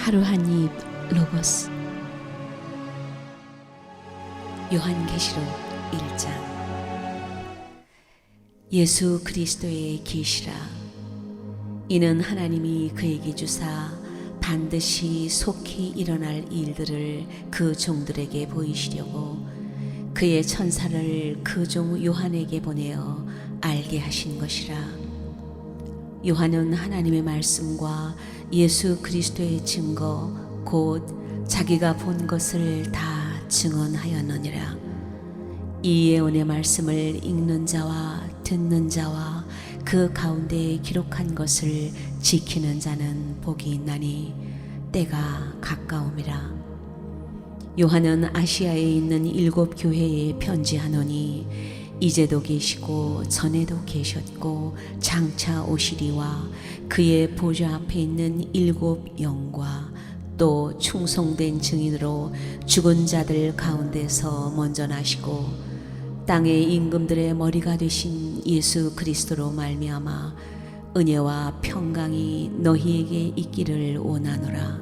하루 한 입 로고스. 요한계시록 1장. 예수 그리스도의 계시라. 이는 하나님이 그에게 주사 반드시 속히 일어날 일들을 그 종들에게 보이시려고 그의 천사를 그 종 요한에게 보내어 알게 하신 것이라. 요한은 하나님의 말씀과 예수 그리스도의 증거 곧 자기가 본 것을 다 증언하였느니라. 이 예언의 말씀을 읽는 자와 듣는 자와 그 가운데 기록한 것을 지키는 자는 복이 있나니 때가 가까움이라. 요한은 아시아에 있는 7 교회에 편지하노니 이제도 계시고 전에도 계셨고 장차 오시리와 그의 보좌 앞에 있는 7 영과 또 충성된 증인으로 죽은 자들 가운데서 먼저 나시고 땅의 임금들의 머리가 되신 예수 그리스도로 말미암아 은혜와 평강이 너희에게 있기를 원하노라.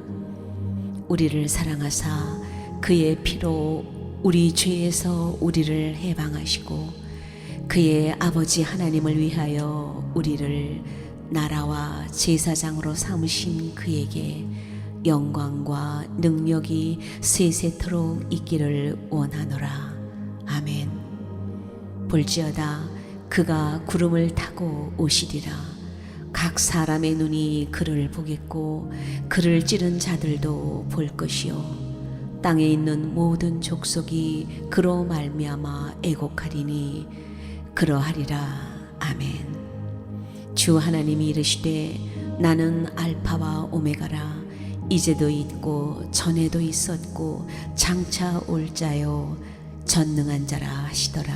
우리를 사랑하사 그의 피로 우리 죄에서 우리를 해방하시고 그의 아버지 하나님을 위하여 우리를 나라와 제사장으로 삼으신 그에게 영광과 능력이 세세토록 있기를 원하노라. 아멘. 볼지어다 그가 구름을 타고 오시리라. 각 사람의 눈이 그를 보겠고 그를 찌른 자들도 볼 것이요 땅에 있는 모든 족속이 그로 말미암아 애곡하리니 그러하리라. 아멘. 주 하나님이 이르시되 나는 알파와 오메가라. 이제도 있고 전에도 있었고 장차 올 자요 전능한 자라 하시더라.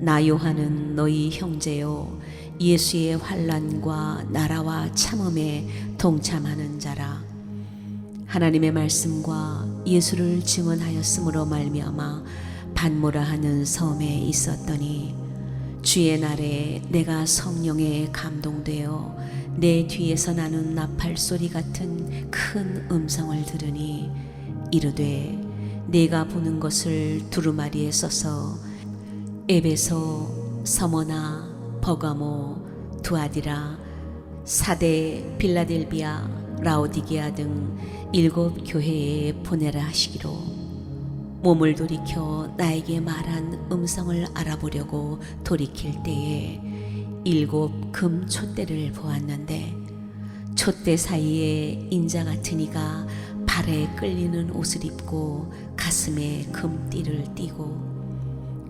나 요한은 너희 형제요 예수의 환난과 나라와 참음에 동참하는 자라. 하나님의 말씀과 예수를 증언하였으므로 말미암아 반모라 하는 섬에 있었더니 주의 날에 내가 성령에 감동되어 내 뒤에서 나는 나팔 소리 같은 큰 음성을 들으니 이르되 내가 보는 것을 두루마리에 써서 에베소, 서머나, 버가모, 두아디라, 사데, 빌라델비아, 라오디게아 등 7 교회에 보내라 하시기로 몸을 돌이켜 나에게 말한 음성을 알아보려고 돌이킬 때에 7 금 촛대를 보았는데 촛대 사이에 인자 같은 이가 발에 끌리는 옷을 입고 가슴에 금띠를 띠고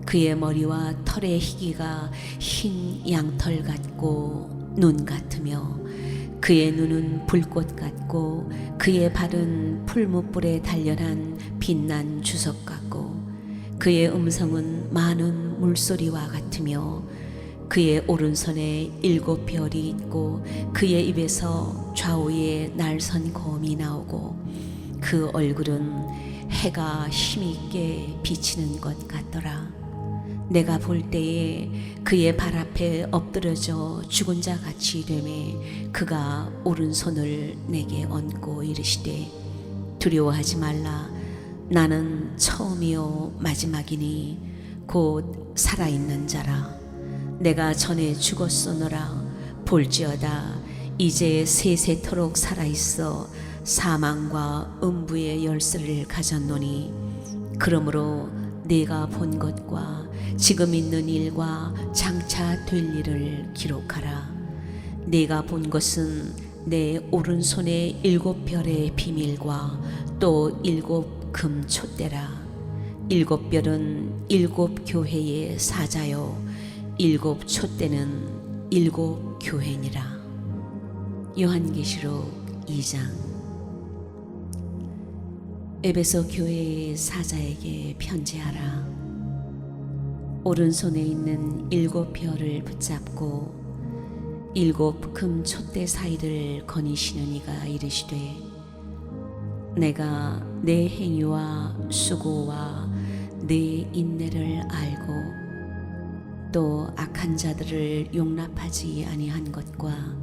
그의 머리와 털의 희기가 흰 양털 같고 눈 같으며 그의 눈은 불꽃 같고 그의 발은 풀무불에 단련한 빛난 주석 같고 그의 음성은 많은 물소리와 같으며 그의 오른손에 7 별이 있고 그의 입에서 좌우에 날선 검이 나오고 그 얼굴은 해가 힘있게 비치는 것 같더라. 내가 볼 때에 그의 발 앞에 엎드려져 죽은 자 같이 되매 그가 오른손을 내게 얹고 이르시되 두려워하지 말라. 나는 처음이요 마지막이니 곧 살아있는 자라. 내가 전에 죽었소노라. 볼지어다 이제 세세토록 살아있어 사망과 음부의 열쇠를 가졌노니 그러므로 내가 본 것과 지금 있는 일과 장차 될 일을 기록하라. 내가 본 것은 내 오른손의 7 별의 비밀과 또 7 금 촛대라. 7 별은 7 교회의 사자요 7 촛대는 7 교회니라. 요한계시록 2장. 에베소 교회의 사자에게 편지하라. 오른손에 있는 7 별을 붙잡고 7 금 촛대 사이를 거니시는 이가 이르시되 내가 내 행위와 수고와 내 인내를 알고 또 악한 자들을 용납하지 아니한 것과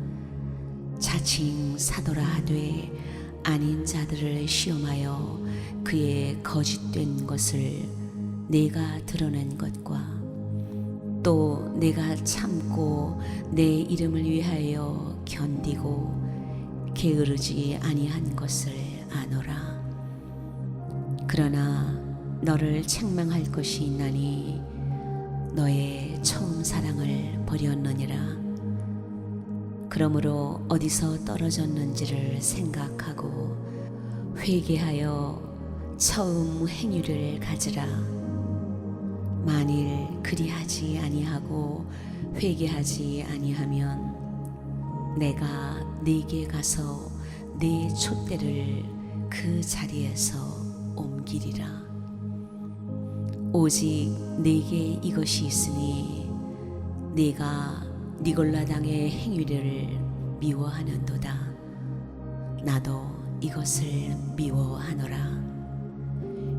자칭 사도라 하되 아닌 자들을 시험하여 그의 거짓된 것을 내가 드러낸 것과 또 내가 참고 내 이름을 위하여 견디고 게으르지 아니한 것을 아노라. 그러나 너를 책망할 것이 있나니 너의 처음 사랑을 버렸느니라. 그러므로 어디서 떨어졌는지를 생각하고 회개하여 처음 행위를 가지라. 만일 그리하지 아니하고 회개하지 아니하면 내가 네게 가서 네 촛대를 그 자리에서 옮기리라. 오직 네게 이것이 있으니 네가 니골라당의 행위를 미워하는도다. 나도 이것을 미워하노라.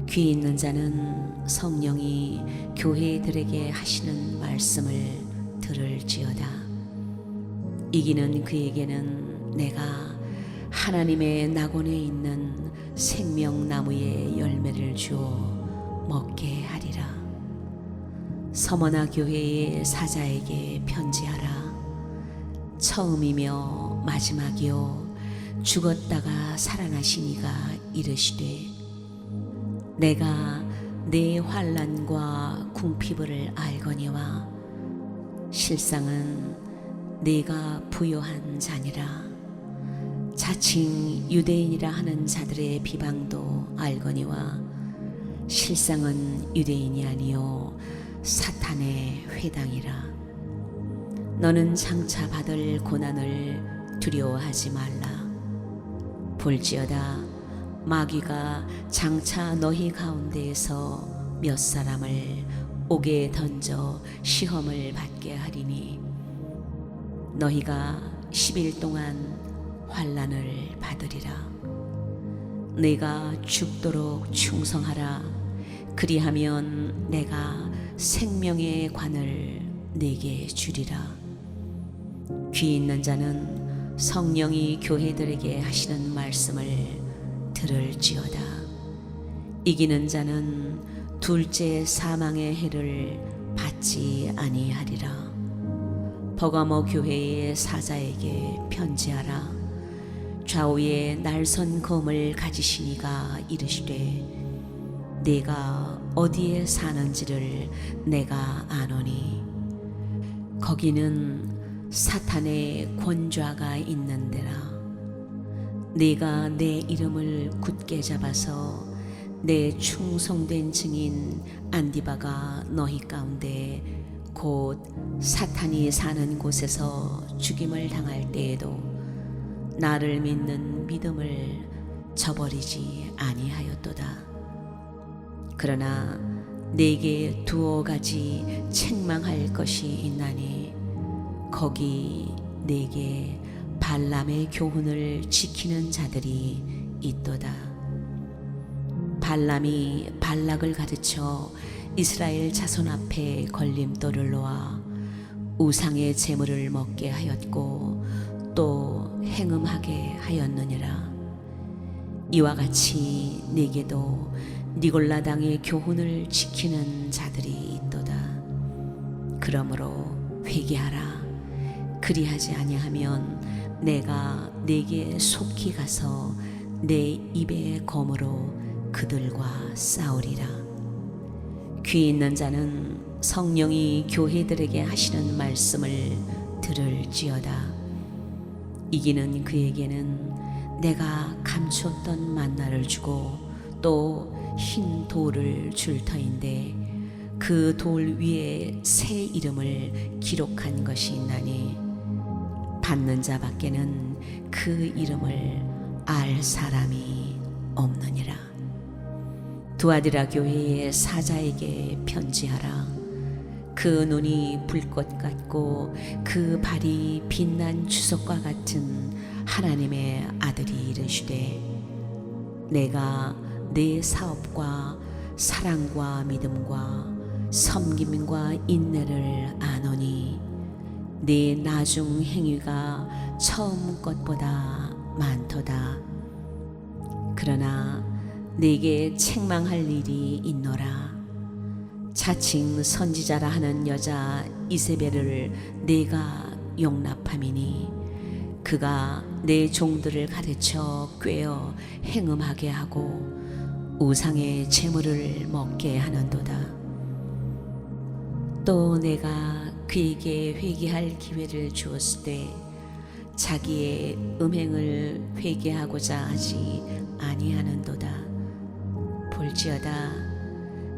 귀 있는 자는 성령이 교회들에게 하시는 말씀을 들을지어다. 이기는 그에게는 내가 하나님의 낙원에 있는 생명나무의 열매를 주어 먹게 하리라. 서머나 교회의 사자에게 편지하라. 처음이며 마지막이요 죽었다가 살아나신 이가 이르시되 내가 내 환난과 궁핍을 알거니와 실상은 네가 부요한 자니라. 자칭 유대인이라 하는 자들의 비방도 알거니와 실상은 유대인이 아니요 사탄의 회당이라. 너는 장차 받을 고난을 두려워하지 말라. 볼지어다 마귀가 장차 너희 가운데에서 몇 사람을 옥에 던져 시험을 받게 하리니 너희가 10일 동안 환난을 받으리라. 네가 죽도록 충성하라. 그리하면 내가 생명의 관을 네게 주리라. 귀 있는 자는 성령이 교회들에게 하시는 말씀을 들을지어다. 이기는 자는 둘째 사망의 해를 받지 아니하리라. 버가모 교회의 사자에게 편지하라. 좌우에 날선 검을 가지신 이가 이르시되 네가 어디에 사는지를 내가 아노니 거기는 사탄의 권좌가 있는 데라. 네가 내 이름을 굳게 잡아서 내 충성된 증인 안디바가 너희 가운데 곧 사탄이 사는 곳에서 죽임을 당할 때에도 나를 믿는 믿음을 저버리지 아니하였도다. 그러나 네게 두어 가지 책망할 것이 있나니 거기 네게 발람의 교훈을 지키는 자들이 있도다. 발람이 발락을 가르쳐 이스라엘 자손 앞에 걸림돌을 놓아 우상의 제물을 먹게 하였고 또 행음하게 하였느니라. 이와 같이 네게도 니골라당의 교훈을 지키는 자들이 있도다. 그러므로 회개하라. 그리하지 아니하면 내가 네게 속히 가서 내 입의 검으로 그들과 싸우리라. 귀 있는 자는 성령이 교회들에게 하시는 말씀을 들을지어다. 이기는 그에게는 내가 감추었던 만나를 주고 또 흰 돌을 줄 터인데 그 돌 위에 새 이름을 기록한 것이 있나니 받는 자밖에는 그 이름을 알 사람이 없느니라. 두아디라 교회의 사자에게 편지하라. 그 눈이 불꽃 같고 그 발이 빛난 주석과 같은 하나님의 아들이 이르시되 내가 내 사업과 사랑과 믿음과 섬김과 인내를 아노니 네 나중 행위가 처음 것보다 많도다. 그러나 네게 책망할 일이 있노라. 자칭 선지자라 하는 여자 이세벨을 네가 용납함이니 그가 내 종들을 가르쳐 꾀어 행음하게 하고 우상의 제물을 먹게 하는도다. 또 내가 그에게 회개할 기회를 주었을 때 자기의 음행을 회개하고자 하지 아니하는도다. 볼지어다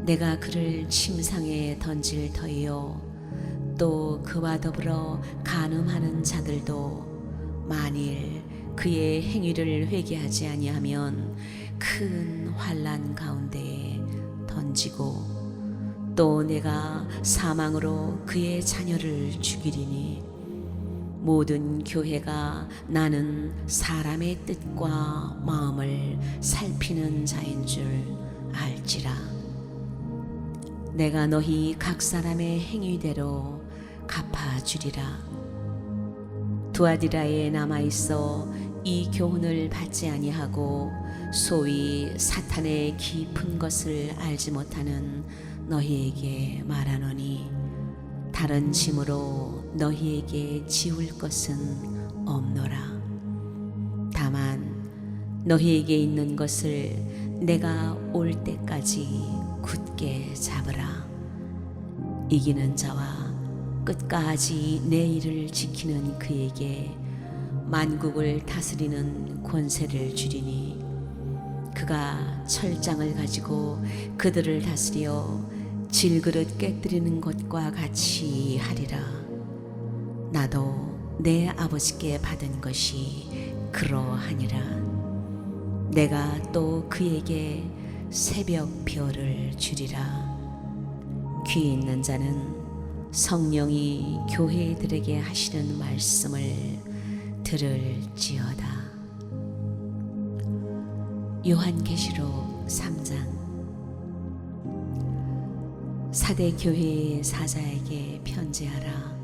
내가 그를 침상에 던질 터이요 또 그와 더불어 간음하는 자들도 만일 그의 행위를 회개하지 아니하면 큰 환난 가운데에 던지고 또 내가 사망으로 그의 자녀를 죽이리니 모든 교회가 나는 사람의 뜻과 마음을 살피는 자인 줄 알지라. 내가 너희 각 사람의 행위대로 갚아주리라. 두아디라에 남아있어 이 교훈을 받지 아니하고 소위 사탄의 깊은 것을 알지 못하는 너희에게 말하노니 다른 짐으로 너희에게 지울 것은 없노라. 다만 너희에게 있는 것을 내가 올 때까지 굳게 잡으라. 이기는 자와 끝까지 내 일을 지키는 그에게 만국을 다스리는 권세를 주리니 그가 철장을 가지고 그들을 다스려 질그릇 깨뜨리는 것과 같이 하리라. 나도 내 아버지께 받은 것이 그러하니라. 내가 또 그에게 새벽 별을 주리라. 귀 있는 자는 성령이 교회들에게 하시는 말씀을 들을지어다. 요한계시록 3장. 사대 교회의 사자에게 편지하라.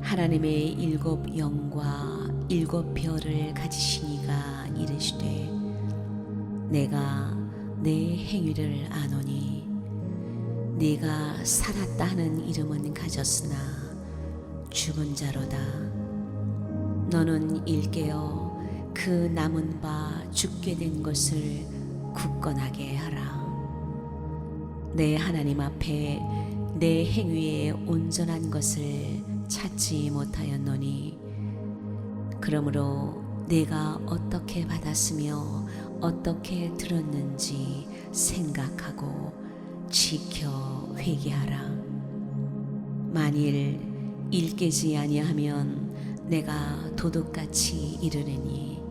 하나님의 일곱 영과 일곱 별을 가지신 이가 이르시되 내가 내 행위를 아노니 네가 살았다 하는 이름은 가졌으나 죽은 자로다. 너는 일깨어 그 남은 바 죽게 된 것을 굳건하게 하라. 내 하나님 앞에 내 행위에 온전한 것을 찾지 못하였노니 그러므로 내가 어떻게 받았으며 어떻게 들었는지 생각하고 지켜 회개하라. 만일 일깨지 아니하면 내가 도둑같이 이르느니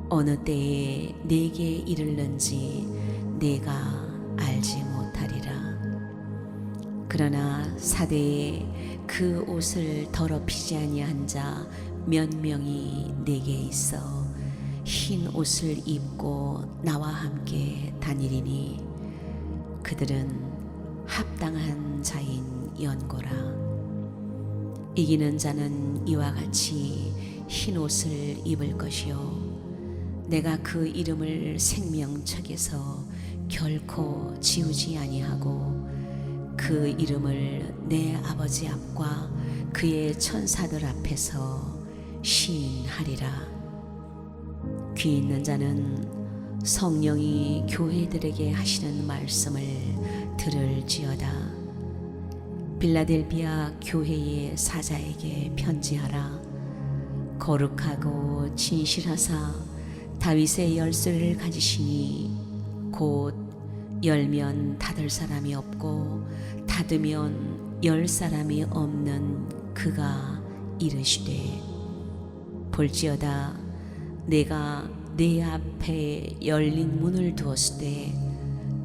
어느 때에 내게 이르는지 내가 알지 못하리라. 그러나 사대에 그 옷을 더럽히지 아니한 자 몇 명이 내게 있어 흰 옷을 입고 나와 함께 다니리니 그들은 합당한 자인 연고라. 이기는 자는 이와 같이 흰 옷을 입을 것이요 내가 그 이름을 생명책에서 결코 지우지 아니하고 그 이름을 내 아버지 앞과 그의 천사들 앞에서 시인하리라. 귀 있는 자는 성령이 교회들에게 하시는 말씀을 들을지어다. 빌라델비아 교회의 사자에게 편지하라. 거룩하고 진실하사 다윗의 열쇠를 가지시니 곧 열면 닫을 사람이 없고 닫으면 열 사람이 없는 그가 이르시되 볼지어다 내가 내 앞에 열린 문을 두었을 때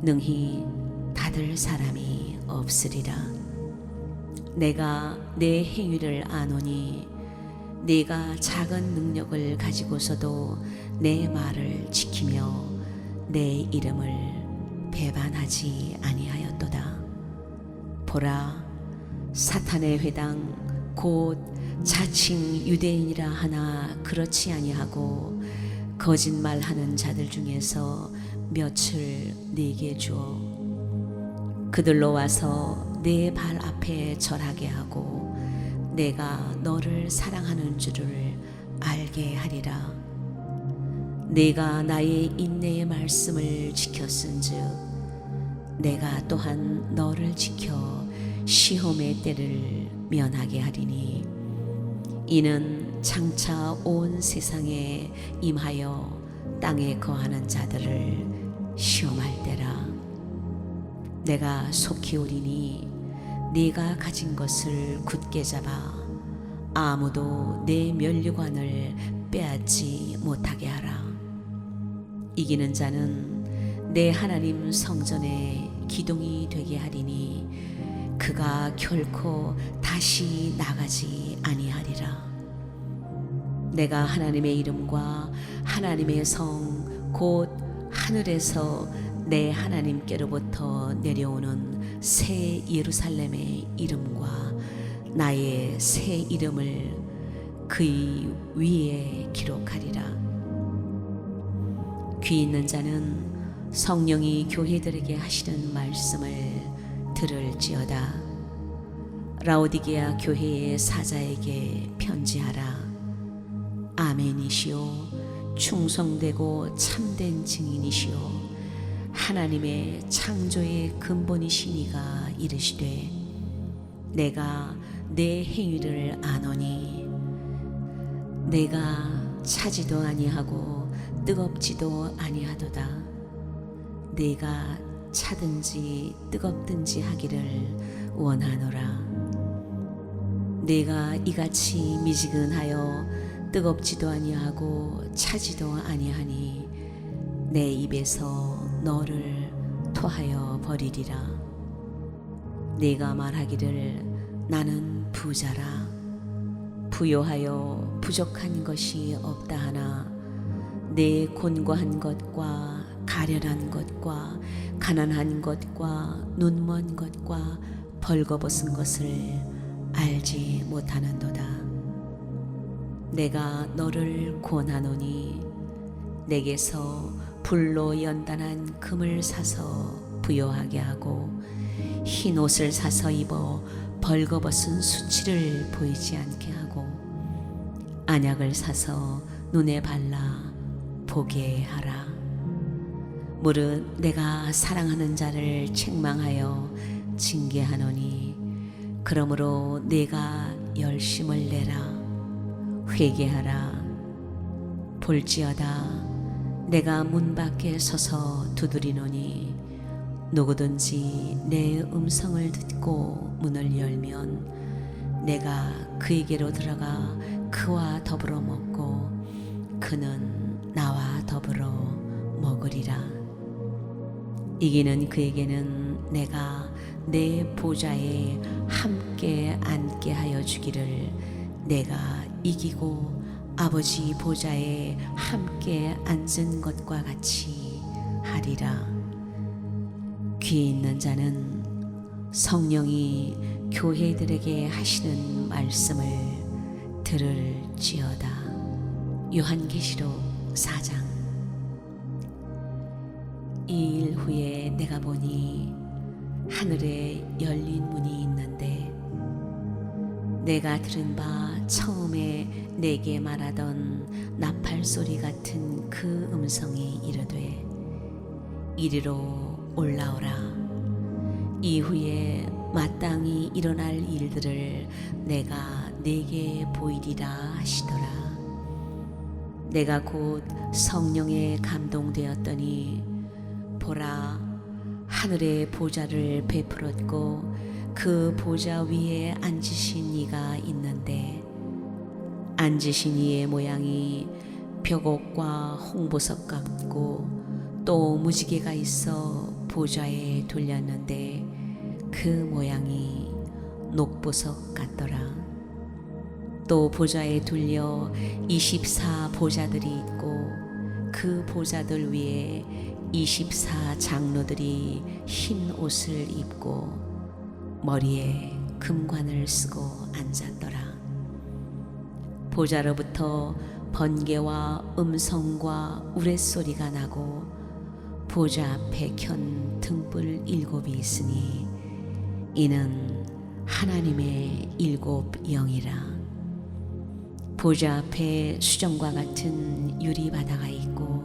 능히 닫을 사람이 없으리라. 내가 내 행위를 아노니 네가 작은 능력을 가지고서도 내 말을 지키며 내 이름을 배반하지 아니하였도다. 보라, 사탄의 회당 곧 자칭 유대인이라 하나 그렇지 아니하고 거짓말하는 자들 중에서 몇을 네게 주어 그들로 와서 내 발 앞에 절하게 하고 내가 너를 사랑하는 줄을 알게 하리라. 내가 나의 인내의 말씀을 지켰은즉 내가 또한 너를 지켜 시험의 때를 면하게 하리니 이는 장차 온 세상에 임하여 땅에 거하는 자들을 시험할 때라. 내가 속히 오리니 네가 가진 것을 굳게 잡아 아무도 내 면류관을 빼앗지 못하게 하라. 이기는 자는 내 하나님 성전에 기둥이 되게 하리니 그가 결코 다시 나가지 아니하리라. 내가 하나님의 이름과 하나님의 성 곧 하늘에서 내 하나님께로부터 내려오는 새 예루살렘의 이름과 나의 새 이름을 그의 위에 기록하리라. 귀 있는 자는 성령이 교회들에게 하시는 말씀을 들을지어다. 라오디게아 교회의 사자에게 편지하라. 아멘이시오 충성되고 참된 증인이시오 하나님의 창조의 근본이시니가 이르시되 내가 내 행위를 아노니 내가 차지도 아니하고 뜨겁지도 아니하도다. 내가 차든지 뜨겁든지 하기를 원하노라. 내가 이같이 미지근하여 뜨겁지도 아니하고 차지도 아니하니 내 입에서 너를 토하여 버리리라. 내가 말하기를 나는 부자라 부요하여 부족한 것이 없다 하나 내 곤고한 것과 가련한 것과 가난한 것과 눈먼 것과 벌거벗은 것을 알지 못하는도다. 내가 너를 권하노니 내게서 불로 연단한 금을 사서 부요하게 하고 흰 옷을 사서 입어 벌거벗은 수치를 보이지 않게 하고 안약을 사서 눈에 발라 보게 하라. 무릇 내가 사랑하는 자를 책망하여 징계하노니 그러므로 내가 열심을 내라. 회개하라. 볼지어다 내가 문 밖에 서서 두드리노니 누구든지 내 음성을 듣고 문을 열면 내가 그에게로 들어가 그와 더불어 먹고 그는 나와 더불어 먹으리라. 이기는 그에게는 내가 내 보좌에 함께 앉게 하여 주기를 내가 이기고 아버지 보좌에 함께 앉은 것과 같이 하리라. 귀 있는 자는 성령이 교회들에게 하시는 말씀을 들을지어다. 요한계시록 4장. 이 일 후에 내가 보니 하늘에 열린 문이 있는데 내가 들은 바 처음에 내게 말하던 나팔 소리 같은 그 음성이 이르되 이리로 올라오라. 이후에 마땅히 일어날 일들을 내가 네게 보이리라 하시더라. 내가 곧 성령에 감동되었더니 보라 하늘의 보좌를 베풀었고 그 보좌 위에 앉으신 이가 있는데 앉으신 이의 모양이 벽옥과 홍보석 같고 또 무지개가 있어 보좌에 돌렸는데 그 모양이 녹보석 같더라. 또 보좌에 돌려 24 보좌들이 있고 그 보좌들 위에 24 장로들이 흰 옷을 입고 머리에 금관을 쓰고 앉았더라. 보좌로부터 번개와 음성과 우레소리가 나고 보좌 앞에 켠 등불 7이 있으니 이는 하나님의 7 영이라. 보좌 앞에 수정과 같은 유리바다가 있고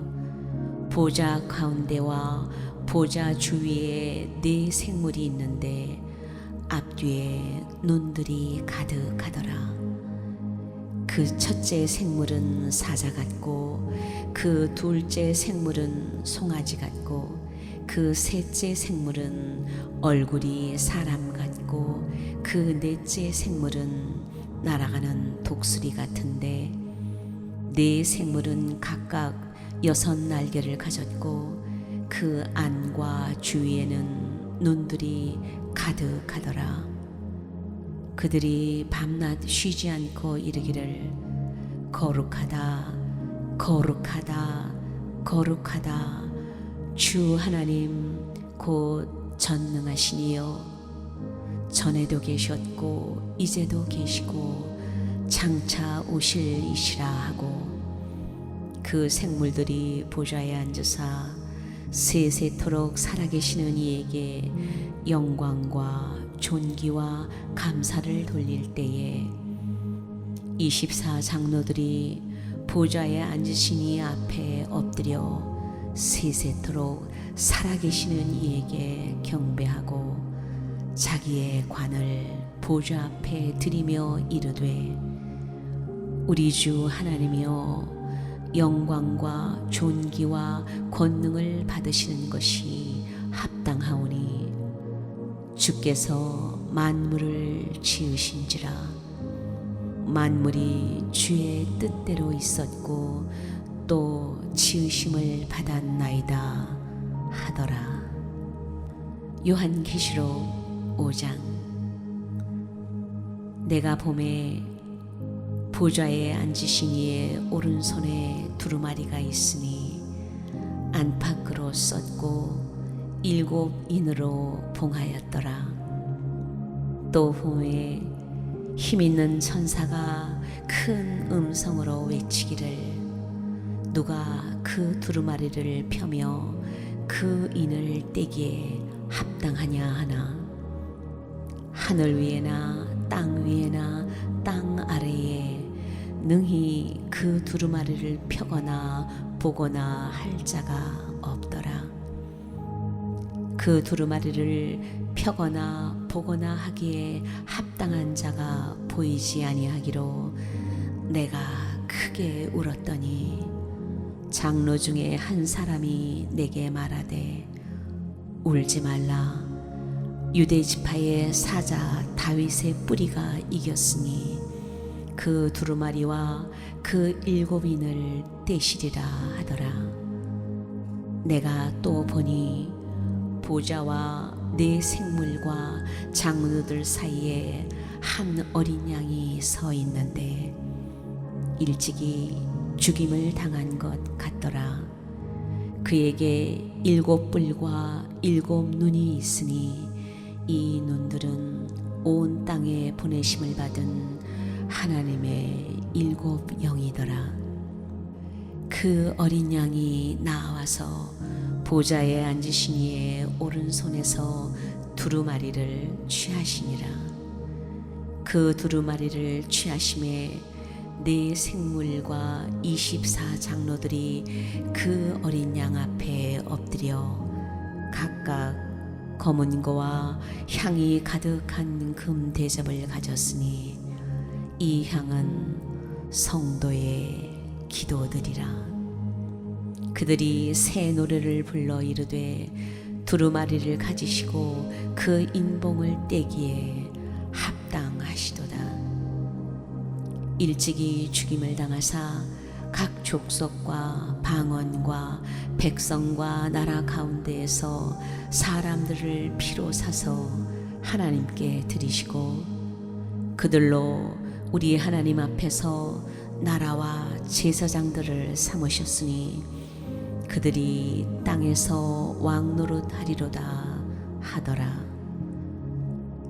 보좌 가운데와 보좌 주위에 4 생물이 있는데 앞뒤에 눈들이 가득하더라. 그 첫째 생물은 사자 같고 그 둘째 생물은 송아지 같고 그 셋째 생물은 얼굴이 사람 같고 그 넷째 생물은 날아가는 독수리 같은데 4 생물은 각각 6 날개를 가졌고 그 안과 주위에는 눈들이 가득하더라. 그들이 밤낮 쉬지 않고 이르기를 거룩하다 거룩하다 거룩하다 주 하나님 곧 전능하시니요 전에도 계셨고 이제도 계시고 장차 오실 이시라 하고 그 생물들이 보좌에 앉으사 세세토록 살아계시는 이에게 영광과 존귀와 감사를 돌릴 때에 24 장로들이 보좌에 앉으신 이 앞에 엎드려 세세토록 살아계시는 이에게 경배하고 자기의 관을 보좌 앞에 드리며 이르되 우리 주 하나님이여 영광과 존귀와 권능을 받으시는 것이 합당하오니 주께서 만물을 지으신지라 만물이 주의 뜻대로 있었고 또 지으심을 받았나이다 하더라. 요한계시록 5장. 내가 보매 보좌에 앉으신 이의 오른손에 두루마리가 있으니 안팎으로 썼고 7 인으로 봉하였더라. 또 보매 힘있는 천사가 큰 음성으로 외치기를 누가 그 두루마리를 펴며 그 인을 떼기에 합당하냐 하나 하늘 위에나 땅 위에나 땅 아래에 능히 그 두루마리를 펴거나 보거나 할 자가 없더라. 그 두루마리를 펴거나 보거나 하기에 합당한 자가 보이지 아니하기로 내가 크게 울었더니 장로 중에 한 사람이 내게 말하되 울지 말라 유대 지파의 사자 다윗의 뿌리가 이겼으니 그 두루마리와 그 7 인을 떼시리라 하더라. 내가 또 보니 보좌와 4 생물과 장로들 사이에 한 어린 양이 서 있는데 일찍이 죽임을 당한 것 같더라. 그에게 7 뿔과 7 눈이 있으니 이 눈들은 온 땅에 보내심을 받은 하나님의 7 영이더라. 그 어린 양이 나와서 보좌에 앉으신 이의 오른손에서 두루마리를 취하시니라. 그 두루마리를 취하심에 4 생물과 24 장로들이 그 어린 양 앞에 엎드려 각각 검은 거와 향이 가득한 금 대접을 가졌으니 이 향은 성도의 기도들이라. 그들이 새 노래를 불러 이르되 두루마리를 가지시고 그 인봉을 떼기에 합당하시도다. 일찍이 죽임을 당하사 각 족속과 방언과 백성과 나라 가운데에서 사람들을 피로 사서 하나님께 드리시고 그들로 우리 하나님 앞에서 나라와 제사장들을 삼으셨으니 그들이 땅에서 왕노릇 하리로다 하더라.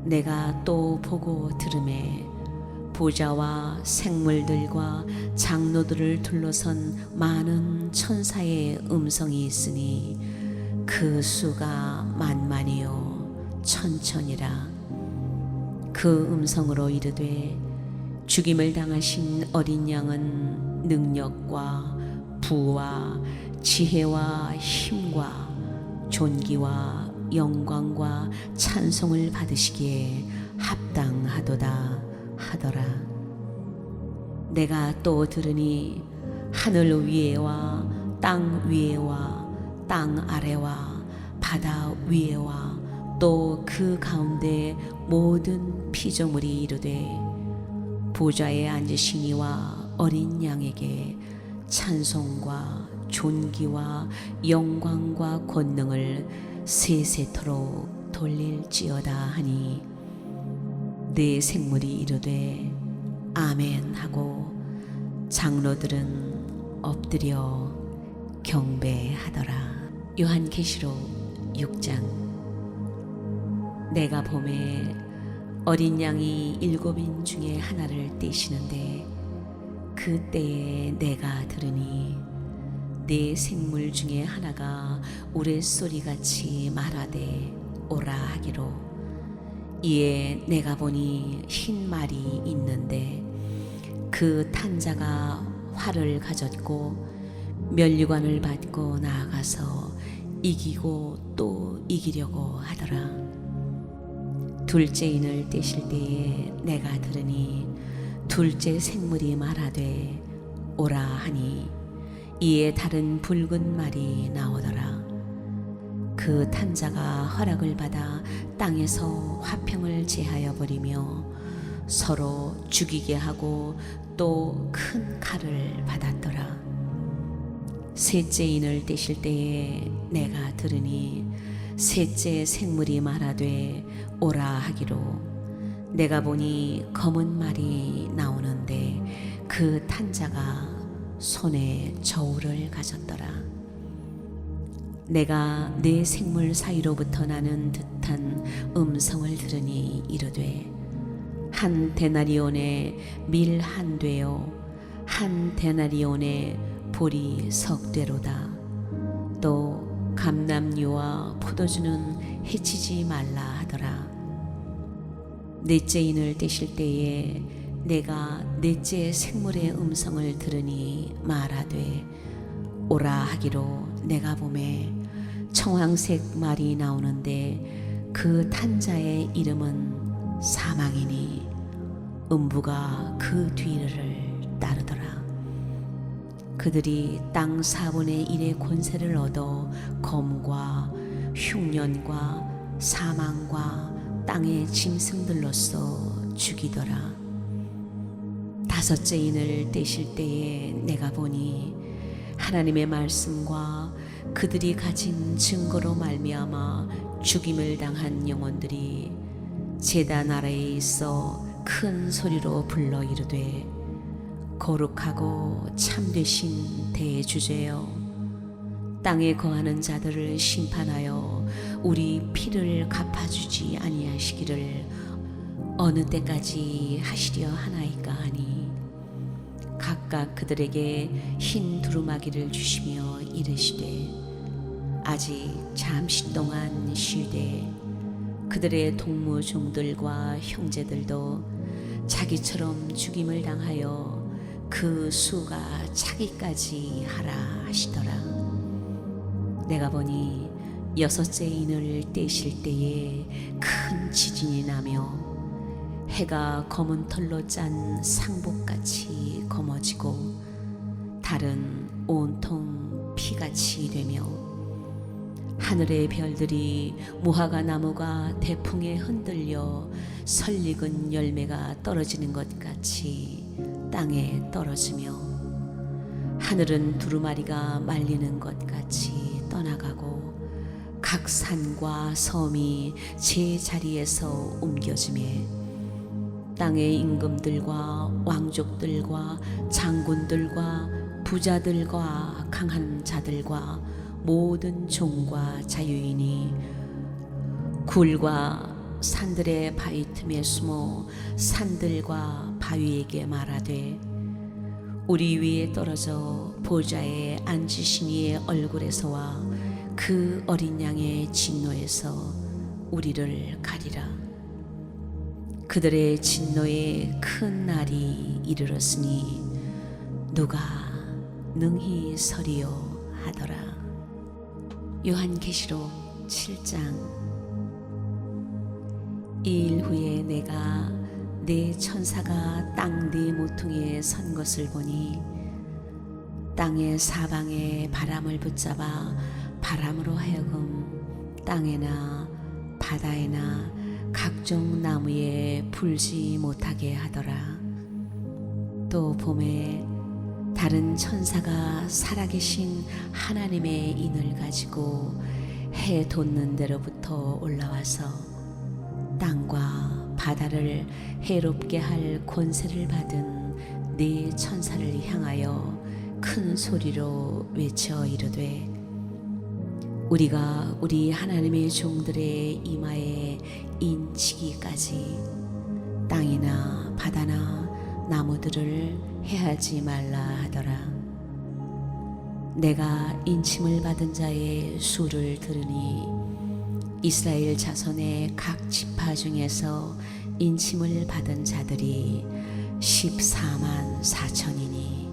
내가 또 보고 들으매 보좌와 생물들과 장로들을 둘러선 많은 천사의 음성이 있으니 그 수가 만만이요 천천이라. 그 음성으로 이르되 죽임을 당하신 어린 양은 능력과 부와 지혜와 힘과 존귀와 영광과 찬송을 받으시기에 합당하도다 하더라. 내가 또 들으니 하늘 위에와 땅 위에와 땅 아래와 바다 위에와 또 그 가운데 모든 피조물이 이르되 보좌에 앉으시니와 어린 양에게 찬송과 존귀와 영광과 권능을 세세토록 돌릴지어다 하니 네 생물이 이르되 아멘 하고 장로들은 엎드려 경배하더라. 요한계시록 6장. 내가 봄에 어린 양이 7인 중에 하나를 떼시는데 그때에 내가 들으니 네 생물 중에 하나가 우레소리같이 말하되 오라 하기로. 이에 내가 보니 흰 말이 있는데 그 탄 자가 활을 가졌고 면류관을 받고 나아가서 이기고 또 이기려고 하더라. 둘째 인을 떼실 때에 내가 들으니 둘째 생물이 말하되 오라 하니 이에 다른 붉은 말이 나오더라. 그 탄자가 허락을 받아 땅에서 화평을 제하여 버리며 서로 죽이게 하고 또 큰 칼을 받았더라. 셋째 인을 떼실 때에 내가 들으니 셋째 생물이 말하되 오라 하기로. 내가 보니 검은 말이 나오는데 그 탄자가 손에 저울을 가졌더라. 내가 네 생물 사이로부터 나는 듯한 음성을 들으니 이르되 한 데나리온에 밀 한 되요 한 데나리온에 보리 석 되로다. 또 감람류와 포도주는 해치지 말라 하더라. 넷째 인을 떼실 때에 내가 넷째 생물의 음성을 들으니 말하되 오라 하기로. 내가 보매 청황색 말이 나오는데 그 탄자의 이름은 사망이니 음부가 그 뒤를 따르더라. 그들이 땅 4분의 1의 권세를 얻어 검과 흉년과 사망과 땅의 짐승들로서 죽이더라. 다섯째 인을 떼실 때에 내가 보니 하나님의 말씀과 그들이 가진 증거로 말미암아 죽임을 당한 영혼들이 제단 아래에 있어 큰 소리로 불러 이르되 거룩하고 참되신 대주제여, 땅에 거하는 자들을 심판하여 우리 피를 갚아주지 아니하시기를 어느 때까지 하시려 하나이까 하니 각각 그들에게 흰 두루마기를 주시며 이르시되 아직 잠시 동안 쉬되 그들의 동무종들과 형제들도 자기처럼 죽임을 당하여 그 수가 차기까지 하라 하시더라. 내가 보니 여섯째 인을 떼실 때에 큰 지진이 나며 해가 검은 털로 짠 상복같이 검어지고 달은 온통 피같이 되며 하늘의 별들이 무화과 나무가 대풍에 흔들려 설익은 열매가 떨어지는 것 같이 땅에 떨어지며 하늘은 두루마리가 말리는 것 같이 떠나가고 각 산과 섬이 제 자리에서 옮겨지매 땅의 임금들과 왕족들과 장군들과 부자들과 강한 자들과 모든 종과 자유인이 굴과 산들의 바위 틈에 숨어 산들과 바위에게 말하되 우리 위에 떨어져 보좌에 앉으신 이의 얼굴에서와 그 어린 양의 진노에서 우리를 가리라. 그들의 진노의 큰 날이 이르렀으니 누가 능히 서리요 하더라. 요한계시록 7장. 이 일 후에 내가 네 천사가 땅 네 모퉁이에 선 것을 보니 땅의 사방에 바람을 붙잡아 바람으로 하여금 땅에나 바다에나 각종 나무에 불지 못하게 하더라. 또 봄에 다른 천사가 살아계신 하나님의 인을 가지고 해 돋는 데로부터 올라와서 땅과 바다를 해롭게 할 권세를 받은 네 천사를 향하여 큰 소리로 외쳐 이르되 우리가 우리 하나님의 종들의 이마에 인치기까지 땅이나 바다나 나무들을 해하지 말라 하더라. 내가 인침을 받은 자의 수를 들으니 이스라엘 자손의 각 지파 중에서 인침을 받은 자들이 14만 4천이니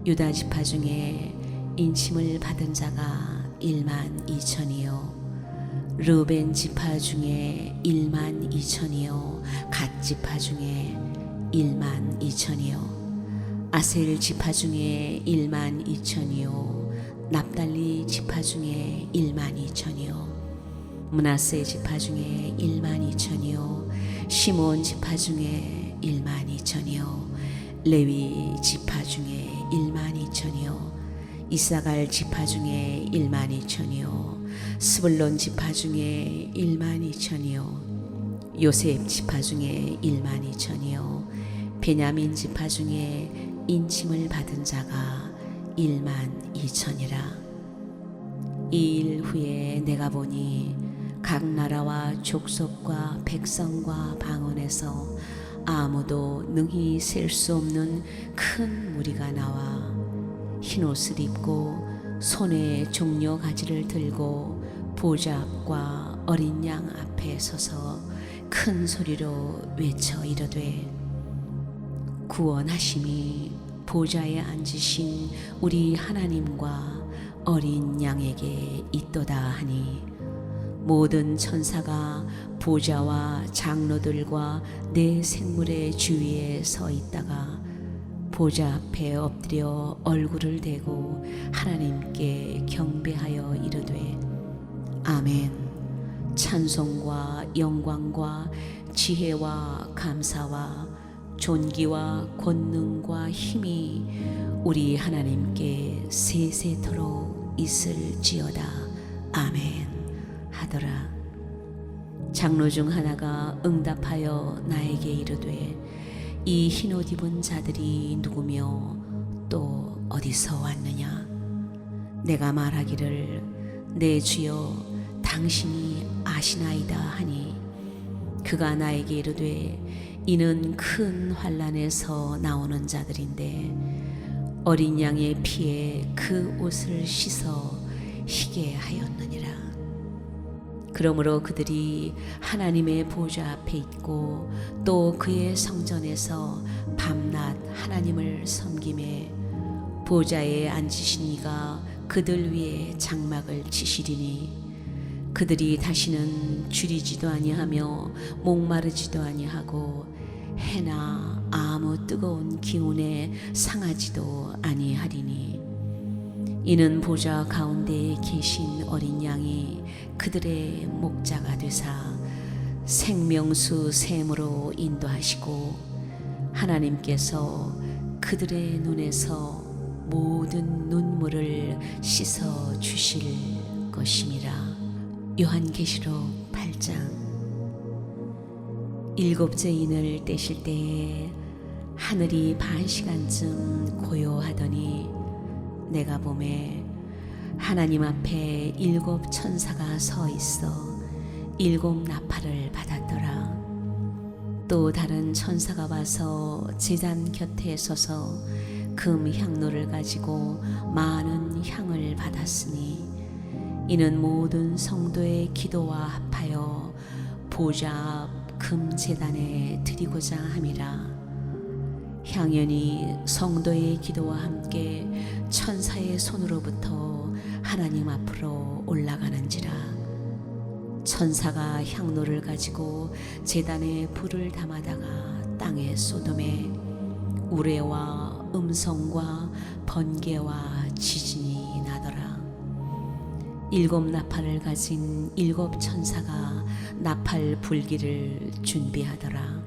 유다 지파 중에 인침을 받은 자가 1만 2천이요 르벤 지파 중에 1만 2천이요 갓 지파 중에 1만 2천이요 아셀 지파 중에 1만 2천이요 납달리 지파 중에 1만 2천이요 므낫세 지파 중에 1만 2천이요 시몬 지파 중에 1만 2천이요 레위 지파 중에 1만 2천이요 이사갈 지파 중에 1만 2천이요 스불론 지파 중에 1만 2천이요 요셉 지파 중에 1만 2천이요 베냐민 지파 중에 인침을 받은 자가 1만 2천이라. 이 일 후에 내가 보니 각 나라와 족속과 백성과 방언에서 아무도 능히 셀 수 없는 큰 무리가 나와 흰옷을 입고 손에 종려 가지를 들고 보좌 앞과 어린 양 앞에 서서 큰 소리로 외쳐 이르되 구원하심이 보좌에 앉으신 우리 하나님과 어린 양에게 있도다 하니 모든 천사가 보좌와 장로들과 네 생물의 주위에 서 있다가 보좌 앞에 엎드려 얼굴을 대고 하나님께 경배하여 이르되 아멘. 찬송과 영광과 지혜와 감사와 존귀와 권능과 힘이 우리 하나님께 세세토록 있을지어다. 아멘 하더라. 장로 중 하나가 응답하여 나에게 이르되 이 흰옷 입은 자들이 누구며 또 어디서 왔느냐? 내가 말하기를 내 주여 당신이 아시나이다 하니 그가 나에게 이르되 이는 큰 환난에서 나오는 자들인데 어린 양의 피에 그 옷을 씻어 희게 하였느니라. 그러므로 그들이 하나님의 보좌 앞에 있고 또 그의 성전에서 밤낮 하나님을 섬기매 보좌에 앉으신 이가 그들 위에 장막을 치시리니 그들이 다시는 줄이지도 아니하며 목마르지도 아니하고 해나 아무 뜨거운 기운에 상하지도 아니하리니 이는 보좌 가운데에 계신 어린 양이 그들의 목자가 되사 생명수 샘으로 인도하시고 하나님께서 그들의 눈에서 모든 눈물을 씻어 주실 것임이라. 요한계시록 8장. 일곱째 인을 떼실 때에 하늘이 반 시간쯤 고요하더니 내가 보매 하나님 앞에 일곱 천사가 서 있어 일곱 나팔을 받았더라. 또 다른 천사가 와서 제단 곁에 서서 금 향로를 가지고 많은 향을 받았으니 이는 모든 성도의 기도와 합하여 보좌 앞 금 제단에 드리고자 함이라. 향연이 성도의 기도와 함께 천사의 손으로부터 하나님 앞으로 올라가는지라. 천사가 향로를 가지고 제단에 불을 담아다가 땅에 쏟음에 우레와 음성과 번개와 지진이 나더라. 일곱 나팔을 가진 일곱 천사가 나팔 불기를 준비하더라.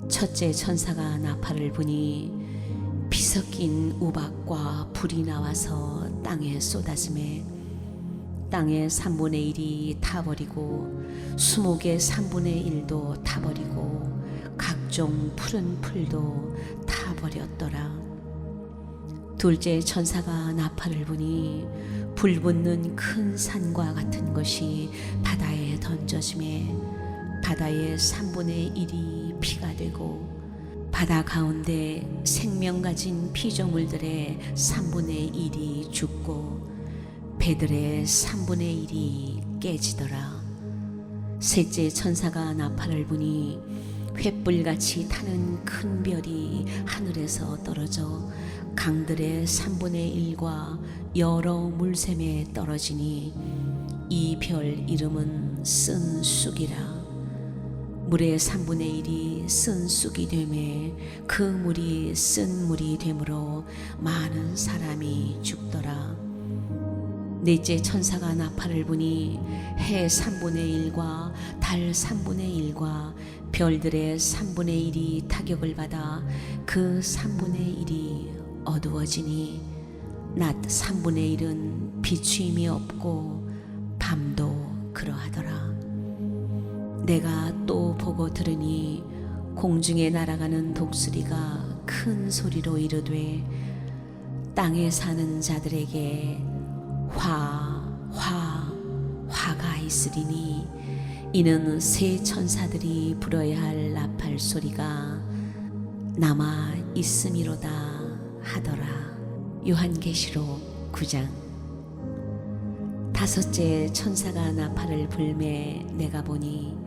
첫째 천사가 나팔을 부니 피 섞인 우박과 불이 나와서 땅에 쏟아짐에 땅의 3분의 1이 타버리고 수목의 3분의 1도 타버리고 각종 푸른 풀도 타버렸더라. 둘째 천사가 나팔을 부니 불붙는 큰 산과 같은 것이 바다에 던져짐에 바다의 3분의 1이 피가 되고 바다 가운데 생명 가진 피조물들의 3분의 1이 죽고 배들의 3분의 1이 깨지더라. 셋째 천사가 나팔을 부니 횃불같이 타는 큰 별이 하늘에서 떨어져 강들의 3분의 1과 여러 물샘에 떨어지니 이 별 이름은 쓴 쑥이라. 물의 3분의 1이 쓴 쑥이 되매 그 물이 쓴 물이 되므로 많은 사람이 죽더라. 넷째 천사가 나팔을 부니 해 3분의 1과 달 3분의 1과 별들의 3분의 1이 타격을 받아 그 3분의 1이 어두워지니 낮 3분의 1은 비추임이 없고 밤도 그러하더라. 내가 또 보고 들으니 공중에 날아가는 독수리가 큰 소리로 이르되 땅에 사는 자들에게 화가 있으리니 이는 새 천사들이 불어야 할 나팔 소리가 남아 있음이로다 하더라. 요한계시록 9장. 다섯째 천사가 나팔을 불매 내가 보니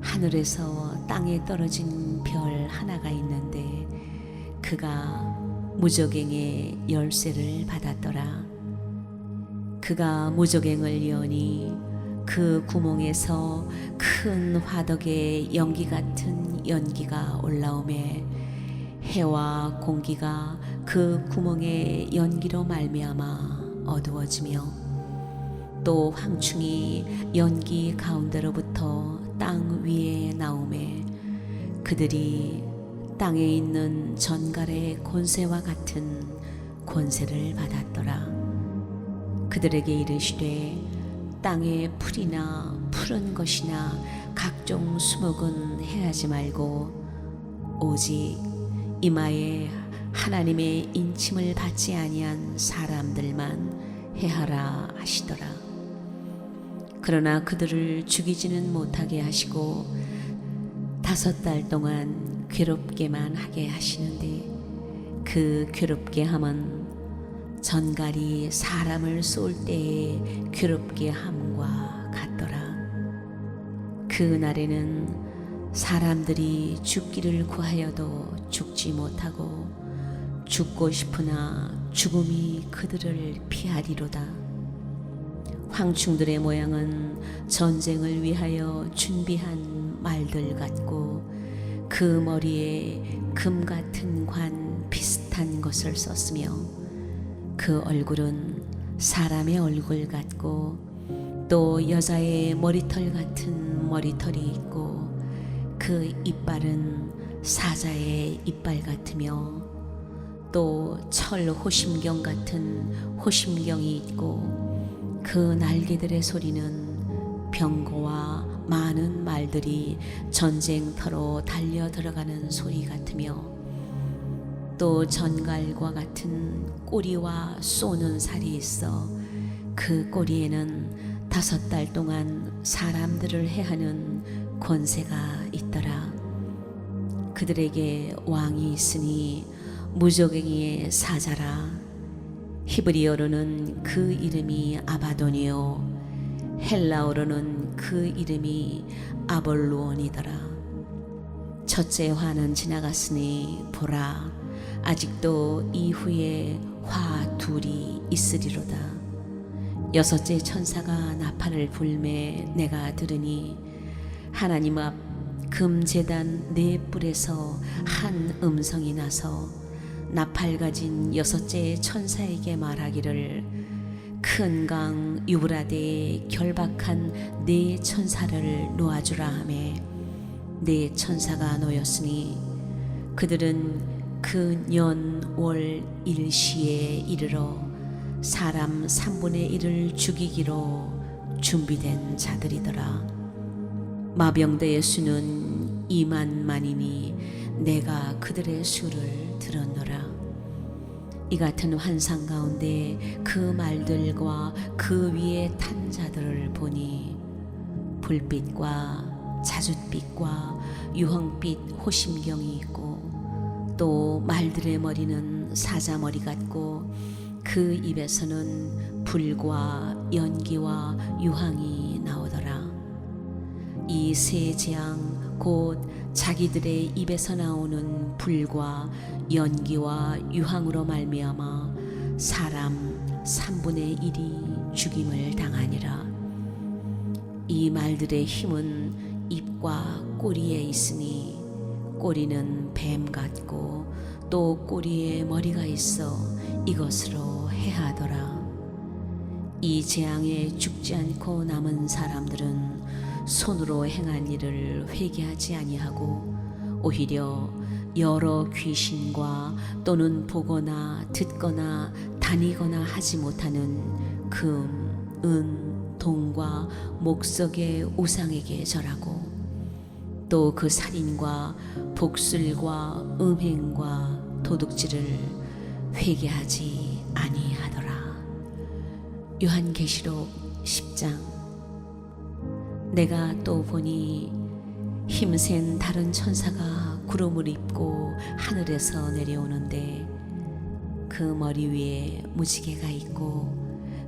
하늘에서 땅에 떨어진 별 하나가 있는데 그가 무저갱의 열쇠를 받았더라. 그가 무저갱을 여니 그 구멍에서 큰 화덕의 연기 같은 연기가 올라오매 해와 공기가 그 구멍의 연기로 말미암아 어두워지며 또 황충이 연기 가운데로부터 땅 위에 나오매 그들이 땅에 있는 전갈의 권세와 같은 권세를 받았더라. 그들에게 이르시되 땅에 풀이나 푸른 것이나 각종 수목은 해하지 말고 오직 이마에 하나님의 인침을 받지 아니한 사람들만 해하라 하시더라. 그러나 그들을 죽이지는 못하게 하시고 5달 동안 괴롭게만 하게 하시는데 그 괴롭게 함은 전갈이 사람을 쏠 때에 괴롭게 함과 같더라. 그 날에는 사람들이 죽기를 구하여도 죽지 못하고 죽고 싶으나 죽음이 그들을 피하리로다. 황충들의 모양은 전쟁을 위하여 준비한 말들 같고 그 머리에 금 같은 관 비슷한 것을 썼으며 그 얼굴은 사람의 얼굴 같고 또 여자의 머리털 같은 머리털이 있고 그 이빨은 사자의 이빨 같으며 또 철 호심경 같은 호심경이 있고 그 날개들의 소리는 병거와 많은 말들이 전쟁터로 달려 들어가는 소리 같으며 또 전갈과 같은 꼬리와 쏘는 살이 있어 그 꼬리에는 5달 동안 사람들을 해하는 권세가 있더라. 그들에게 왕이 있으니 무적행이의 사자라. 히브리어로는 그 이름이 아바돈이요 헬라어로는 그 이름이 아볼루온이더라. 첫째 화는 지나갔으니 보라, 아직도 이후에 화 둘이 있으리로다. 여섯째 천사가 나팔을 불매 내가 들으니 하나님 앞 금제단 네 뿔에서 한 음성이 나서 나팔 가진 여섯째 천사에게 말하기를, 큰 강 유브라데에 결박한 네 천사를 놓아주라 하매 네 천사가 놓였으니 그들은 그 년 월 일시에 이르러 사람 3분의 1을 죽이기로 준비된 자들이더라. 마병대의 수는 2만만이니 내가 그들의 수를 들었노라. 이 같은 환상 가운데 그 말들과 그 위에 탄 자들을 보니 불빛과 자줏빛과 유황빛 호심경이 있고 또 말들의 머리는 사자머리 같고 그 입에서는 불과 연기와 유황이 나오더라. 이 세 재앙 곧 자기들의 입에서 나오는 불과 연기와 유황으로 말미암아 사람 3분의 1이 죽임을 당하니라. 이 말들의 힘은 입과 꼬리에 있으니 꼬리는 뱀 같고 또 꼬리에 머리가 있어 이것으로 해하더라. 이 재앙에 죽지 않고 남은 사람들은 손으로 행한 일을 회개하지 아니하고 오히려 여러 귀신과 또는 보거나 듣거나 다니거나 하지 못하는 금, 은, 동과 목석의 우상에게 절하고 또 그 살인과 복술과 음행과 도둑질을 회개하지 아니하더라. 요한계시록 10장. 내가 또 보니 힘센 다른 천사가 구름을 입고 하늘에서 내려오는데 그 머리 위에 무지개가 있고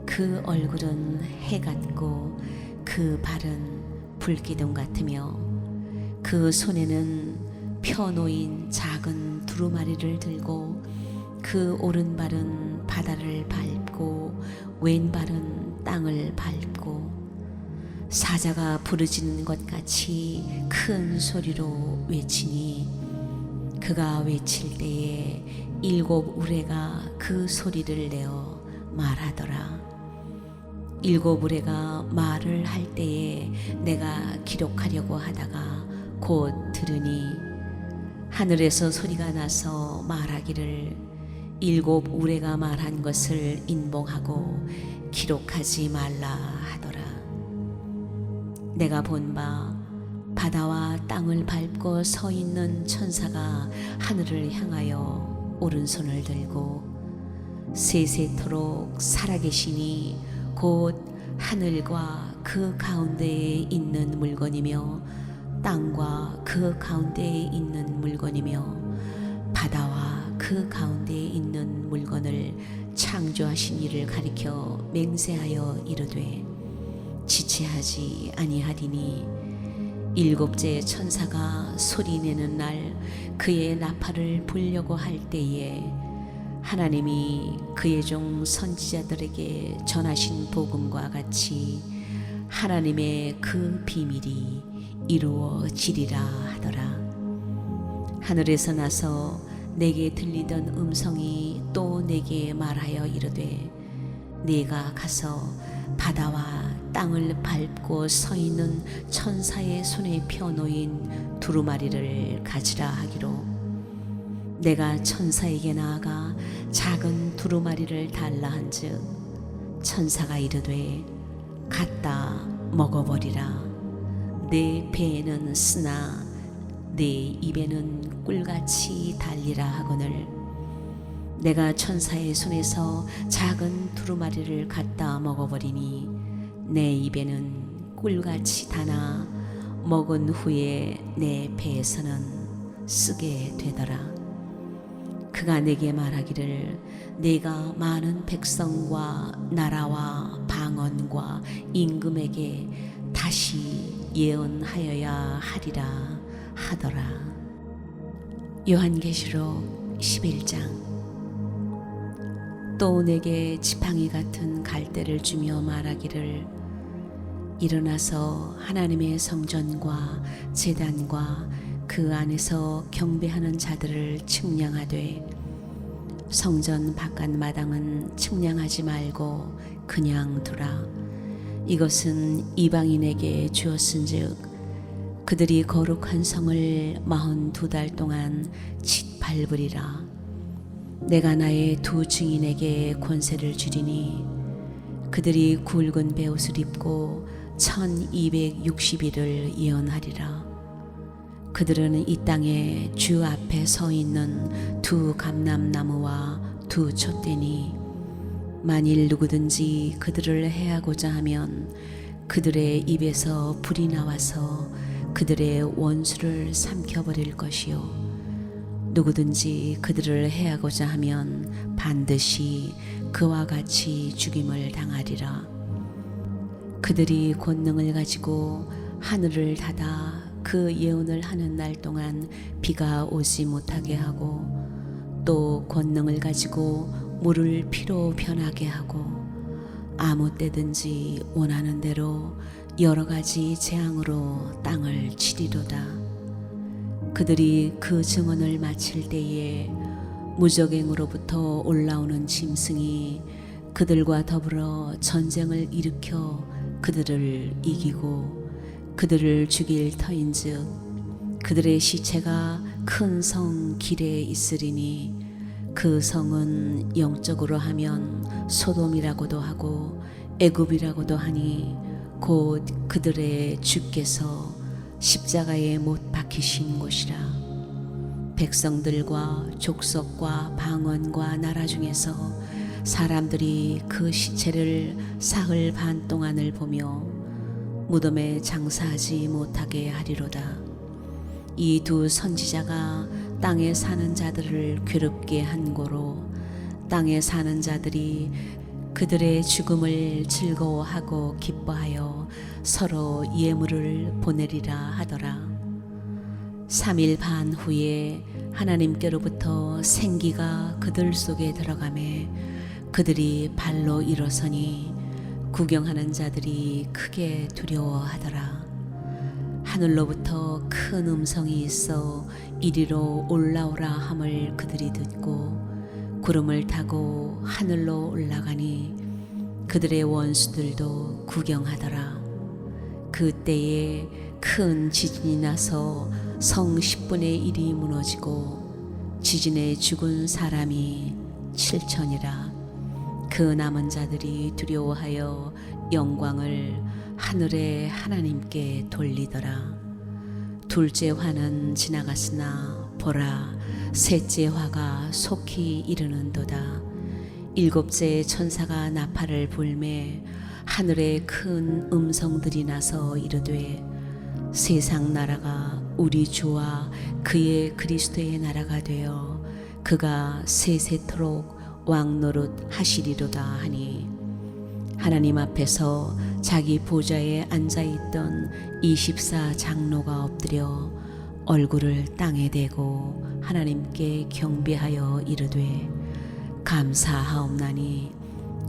그 얼굴은 해 같고 그 발은 불기둥 같으며 그 손에는 펴놓인 작은 두루마리를 들고 그 오른발은 바다를 밟고 왼발은 땅을 밟고 사자가 부르짖는 것 같이 큰 소리로 외치니 그가 외칠 때에 7 우레가 그 소리를 내어 말하더라. 7 우레가 말을 할 때에 내가 기록하려고 하다가 곧 들으니 하늘에서 소리가 나서 말하기를 7 우레가 말한 것을 인봉하고 기록하지 말라 하더라. 내가 본 바 바다와 땅을 밟고 서 있는 천사가 하늘을 향하여 오른손을 들고 세세토록 살아계시니 곧 하늘과 그 가운데에 있는 물건이며 땅과 그 가운데에 있는 물건이며 바다와 그 가운데에 있는 물건을 창조하신 이를 가리켜 맹세하여 이르되 지체하지 아니하리니 7째 천사가 소리내는 날 그의 나팔을 불려고 할 때에 하나님이 그의 종 선지자들에게 전하신 복음과 같이 하나님의 그 비밀이 이루어지리라 하더라. 하늘에서 나서 내게 들리던 음성이 또 내게 말하여 이르되 네가 가서 바다와 땅을 밟고 서 있는 천사의 손에 펴놓인 두루마리를 가지라 하기로 내가 천사에게 나아가 작은 두루마리를 달라 한즉 천사가 이르되 갖다 먹어버리라. 내 배에는 쓰나 내 입에는 꿀같이 달리라 하거늘 내가 천사의 손에서 작은 두루마리를 갖다 먹어버리니 내 입에는 꿀같이 다나 먹은 후에 내 배에서는 쓰게 되더라. 그가 내게 말하기를 내가 많은 백성과 나라와 방언과 임금에게 다시 예언하여야 하리라 하더라. 요한계시록 11장. 또 내게 지팡이 같은 갈대를 주며 말하기를 일어나서 하나님의 성전과 제단과 그 안에서 경배하는 자들을 측량하되 성전 바깥 마당은 측량하지 말고 그냥 두라. 이것은 이방인에게 주었은즉 그들이 거룩한 성을 42달 동안 짓밟으리라. 내가 나의 두 증인에게 권세를 주리니 그들이 굵은 베옷을 입고 1260일을 예언하리라. 그들은 이 땅에 주 앞에 서 있는 두 감람나무와 두 촛대니 만일 누구든지 그들을 해하고자 하면 그들의 입에서 불이 나와서 그들의 원수를 삼켜버릴 것이요 누구든지 그들을 해하고자 하면 반드시 그와 같이 죽임을 당하리라. 그들이 권능을 가지고 하늘을 닫아 그 예언을 하는 날 동안 비가 오지 못하게 하고 또 권능을 가지고 물을 피로 변하게 하고 아무 때든지 원하는 대로 여러 가지 재앙으로 땅을 치리로다. 그들이 그 증언을 마칠 때에 무적행으로부터 올라오는 짐승이 그들과 더불어 전쟁을 일으켜 그들을 이기고 그들을 죽일 터인즉 그들의 시체가 큰 성 길에 있으리니 그 성은 영적으로 하면 소돔이라고도 하고 애굽이라고도 하니 곧 그들의 주께서 십자가에 못 박히신 곳이라. 백성들과 족속과 방언과 나라 중에서 사람들이 그 시체를 사흘 반 동안을 보며 무덤에 장사하지 못하게 하리로다. 이 두 선지자가 땅에 사는 자들을 괴롭게 한 고로 땅에 사는 자들이 그들의 죽음을 즐거워하고 기뻐하여 서로 예물을 보내리라 하더라. 3일 반 후에 하나님께로부터 생기가 그들 속에 들어가매 그들이 발로 일어서니 구경하는 자들이 크게 두려워하더라. 하늘로부터 큰 음성이 있어 이리로 올라오라 함을 그들이 듣고 구름을 타고 하늘로 올라가니 그들의 원수들도 구경하더라. 그때에 큰 지진이 나서 성 10분의 1이 무너지고 지진에 죽은 사람이 7천이라. 그 남은 자들이 두려워하여 영광을 하늘의 하나님께 돌리더라. 둘째 화는 지나갔으나 보라, 셋째 화가 속히 이르는도다. 일곱째 천사가 나팔을 불매 하늘에 큰 음성들이 나서 이르되 세상 나라가 우리 주와 그의 그리스도의 나라가 되어 그가 세세토록 왕노릇 하시리로다 하니 하나님 앞에서 자기 보좌에 앉아있던 24 장로가 엎드려 얼굴을 땅에 대고 하나님께 경배하여 이르되 감사하옵나니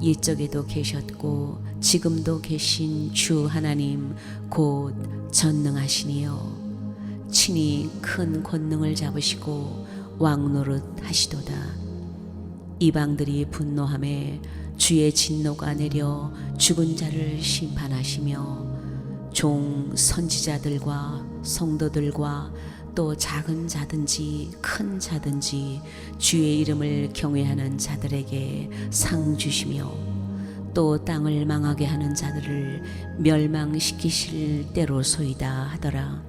옛적에도 계셨고 지금도 계신 주 하나님 곧 전능하시니요 친히 큰 권능을 잡으시고 왕노릇 하시도다. 이방들이 분노하매 주의 진노가 내려 죽은 자를 심판하시며 종 선지자들과 성도들과 또 작은 자든지 큰 자든지 주의 이름을 경외하는 자들에게 상 주시며 또 땅을 망하게 하는 자들을 멸망시키실 때로소이다 하더라.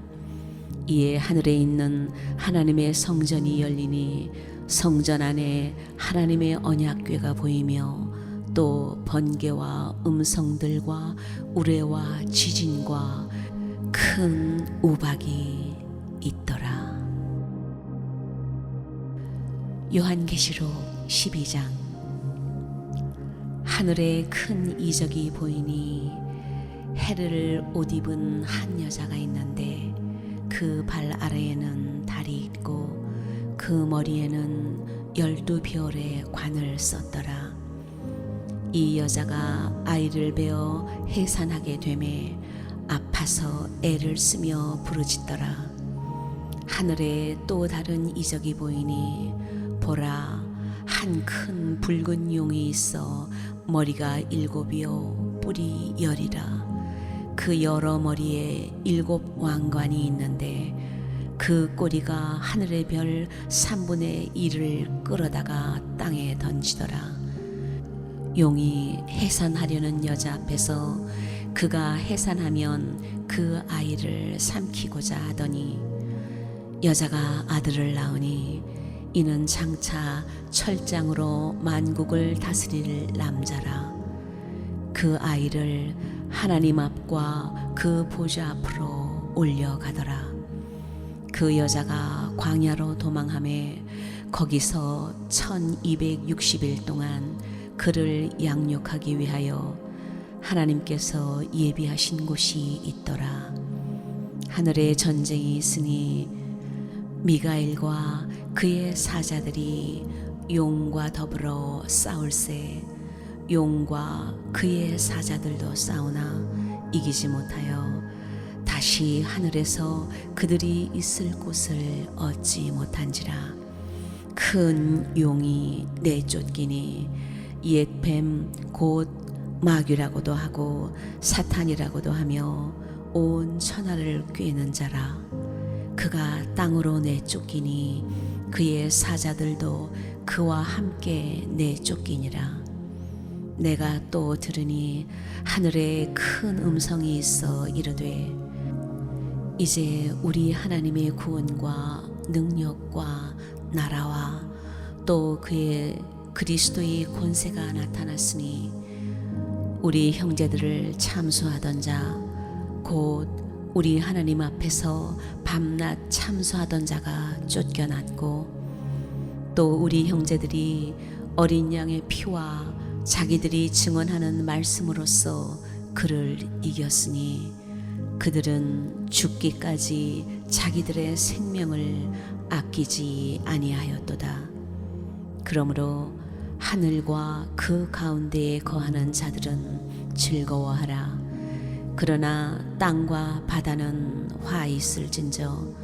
이에 하늘에 있는 하나님의 성전이 열리니 성전 안에 하나님의 언약궤가 보이며 또 번개와 음성들과 우레와 지진과 큰 우박이 있더라. 요한계시록 12장. 하늘에 큰 이적이 보이니 해를 옷 입은 한 여자가 있는데 그 발 아래에는 달이 있고 그 머리에는 12별의 관을 썼더라. 이 여자가 아이를 베어 해산하게 되매 아파서 애를 쓰며 부르짖더라. 하늘에 또 다른 이적이 보이니 보라, 한 큰 붉은 용이 있어 머리가 7이요 뿔이 10이라. 그 여러 머리에 7 왕관이 있는데 그 꼬리가 하늘의 별 3분의 1을 끌어다가 땅에 던지더라. 용이 해산하려는 여자 앞에서 그가 해산하면 그 아이를 삼키고자 하더니 여자가 아들을 낳으니 이는 장차 철장으로 만국을 다스릴 남자라. 그 아이를 하나님 앞과 그 보좌 앞으로 올려가더라. 그 여자가 광야로 도망하매 거기서 1260일 동안 그를 양육하기 위하여 하나님께서 예비하신 곳이 있더라. 하늘에 전쟁이 있으니 미가엘과 그의 사자들이 용과 더불어 싸울세. 용과 그의 사자들도 싸우나 이기지 못하여 다시 하늘에서 그들이 있을 곳을 얻지 못한지라. 큰 용이 내쫓기니 옛뱀 곧 마귀라고도 하고 사탄이라고도 하며 온 천하를 꿰는 자라. 그가 땅으로 내쫓기니 그의 사자들도 그와 함께 내쫓기니라. 내가 또 들으니 하늘에 큰 음성이 있어 이르되 이제 우리 하나님의 구원과 능력과 나라와 또 그의 그리스도의 권세가 나타났으니 우리 형제들을 참수하던 자 곧 우리 하나님 앞에서 밤낮 참수하던 자가 쫓겨났고 또 우리 형제들이 어린 양의 피와 자기들이 증언하는 말씀으로써 그를 이겼으니 그들은 죽기까지 자기들의 생명을 아끼지 아니하였도다. 그러므로 하늘과 그 가운데에 거하는 자들은 즐거워하라. 그러나 땅과 바다는 화 있을진저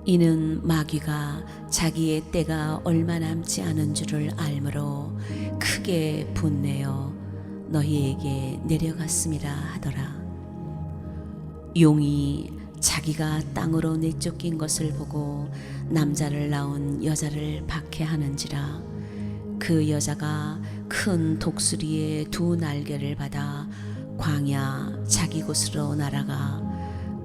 이는 마귀가 자기의 때가 얼마 남지 않은 줄을 알므로 크게 분내어 너희에게 내려갔음이라 하더라. 용이 자기가 땅으로 내쫓긴 것을 보고 남자를 낳은 여자를 박해하는지라. 그 여자가 큰 독수리의 2 날개를 받아 광야 자기 곳으로 날아가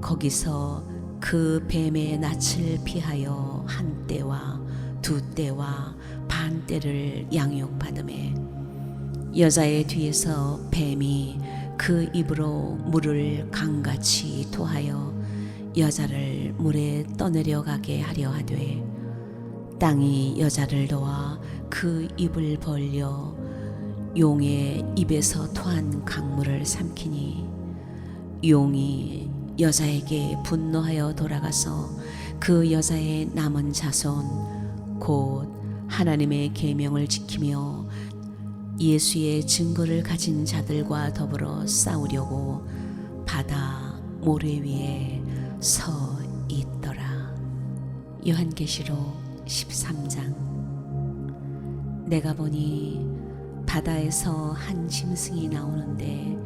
거기서 그 뱀의 낯을 피하여 1때와 2때와 반 때를 양육받으매 여자의 뒤에서 뱀이 그 입으로 물을 강같이 토하여 여자를 물에 떠내려가게 하려 하되 땅이 여자를 도와 그 입을 벌려 용의 입에서 토한 강물을 삼키니 용이 여자에게 분노하여 돌아가서 그 여자의 남은 자손 곧 하나님의 계명을 지키며 예수의 증거를 가진 자들과 더불어 싸우려고 바다 모래 위에 서 있더라. 요한계시록 13장. 내가 보니 바다에서 한 짐승이 나오는데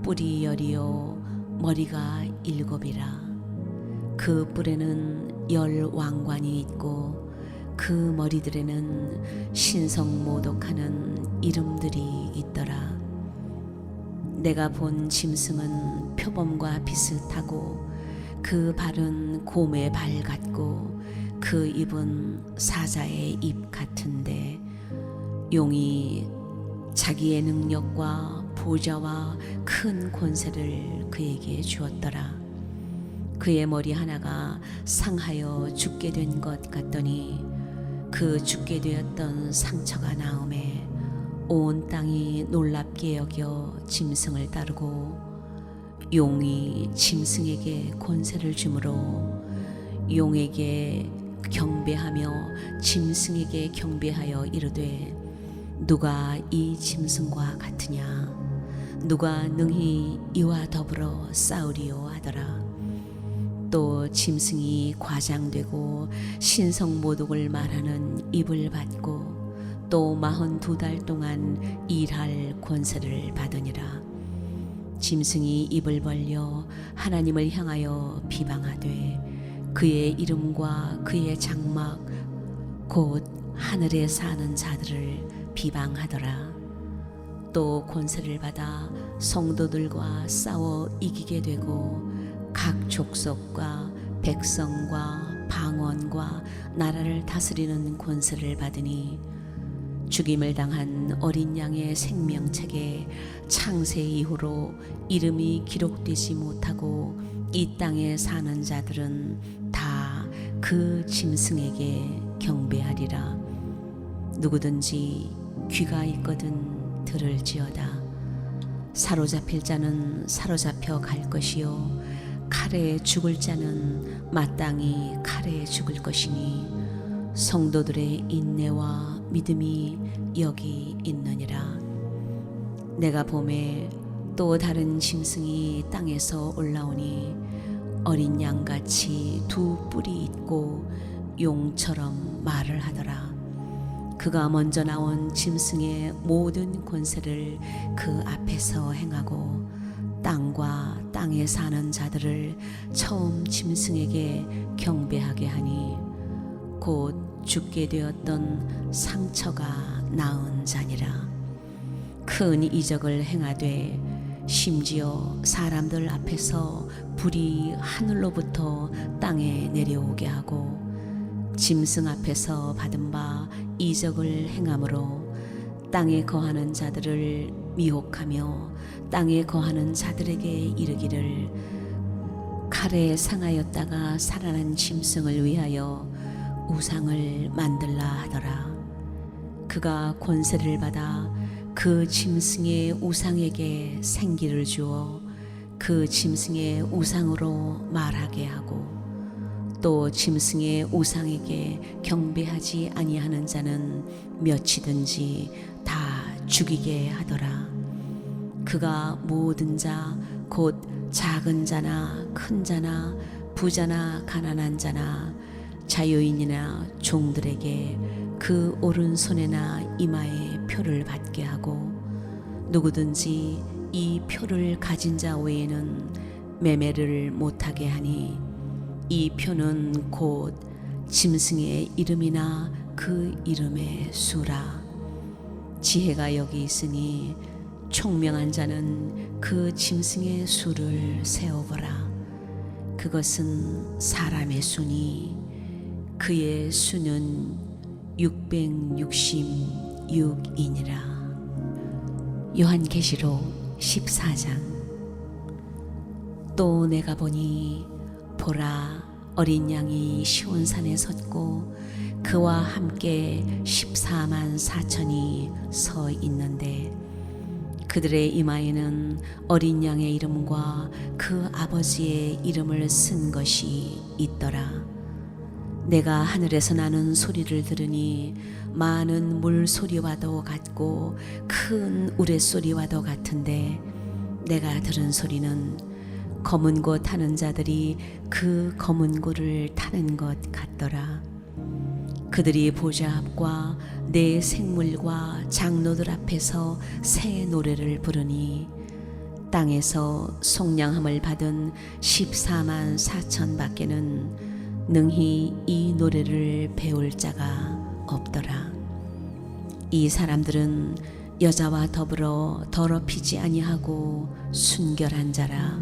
뿔이 10이요 머리가 7이라. 그 뿔에는 10 왕관이 있고 그 머리들에는 신성모독하는 이름들이 있더라. 내가 본 짐승은 표범과 비슷하고 그 발은 곰의 발 같고 그 입은 사자의 입 같은데 용이 자기의 능력과 보좌와 큰 권세를 그에게 주었더라. 그의 머리 하나가 상하여 죽게 된 것 같더니 그 죽게 되었던 상처가 나음에 온 땅이 놀랍게 여겨 짐승을 따르고 용이 짐승에게 권세를 주므로 용에게 경배하며 짐승에게 경배하여 이르되 누가 이 짐승과 같으냐 누가 능히 이와 더불어 싸우리요 하더라. 또 짐승이 과장되고 신성모독을 말하는 입을 받고 또 42달 동안 일할 권세를 받으니라. 짐승이 입을 벌려 하나님을 향하여 비방하되 그의 이름과 그의 장막 곧 하늘에 사는 자들을 비방하더라. 또 권세를 받아 성도들과 싸워 이기게 되고 각 족속과 백성과 방언과 나라를 다스리는 권세를 받으니 죽임을 당한 어린 양의 생명책에 창세 이후로 이름이 기록되지 못하고 이 땅에 사는 자들은 다 그 짐승에게 경배하리라. 누구든지 귀가 있거든 들을지어다. 사로잡힐 자는 사로잡혀 갈 것이요 칼에 죽을 자는 마땅히 칼에 죽을 것이니 성도들의 인내와 믿음이 여기 있느니라. 내가 보매 또 다른 짐승이 땅에서 올라오니 어린 양같이 두 뿔이 있고 용처럼 말을 하더라. 그가 먼저 나온 짐승의 모든 권세를 그 앞에서 행하고 땅과 땅에 사는 자들을 처음 짐승에게 경배하게 하니 곧 죽게 되었던 상처가 나은 자니라. 큰 이적을 행하되 심지어 사람들 앞에서 불이 하늘로부터 땅에 내려오게 하고 짐승 앞에서 받은 바 이적을 행함으로 땅에 거하는 자들을 미혹하며 땅에 거하는 자들에게 이르기를 칼에 상하였다가 살아난 짐승을 위하여 우상을 만들라 하더라. 그가 권세를 받아 그 짐승의 우상에게 생기를 주어 그 짐승의 우상으로 말하게 하고 또 짐승의 우상에게 경배하지 아니하는 자는 몇이든지 다 죽이게 하더라. 그가 모든 자 곧 작은 자나 큰 자나 부자나 가난한 자나 자유인이나 종들에게 그 오른손에나 이마에 표를 받게 하고 누구든지 이 표를 가진 자 외에는 매매를 못하게 하니 이 표는 곧 짐승의 이름이나 그 이름의 수라. 지혜가 여기 있으니 총명한 자는 그 짐승의 수를 세어보라. 그것은 사람의 수니 그의 수는 666이니라. 요한계시록 14장. 또 내가 보니 보라 어린 양이 시온산에 섰고 그와 함께 14만 4천이 서 있는데 그들의 이마에는 어린 양의 이름과 그 아버지의 이름을 쓴 것이 있더라. 내가 하늘에서 나는 소리를 들으니 많은 물소리와도 같고 큰 우레소리와도 같은데 내가 들은 소리는 검은 고 타는 자들이 그 검은 고를 타는 것 같더라. 그들이 보좌 앞과 내 생물과 장로들 앞에서 새 노래를 부르니 땅에서 속량함을 받은 14만 4천 밖에는 능히 이 노래를 배울 자가 없더라. 이 사람들은 여자와 더불어 더럽히지 아니하고 순결한 자라.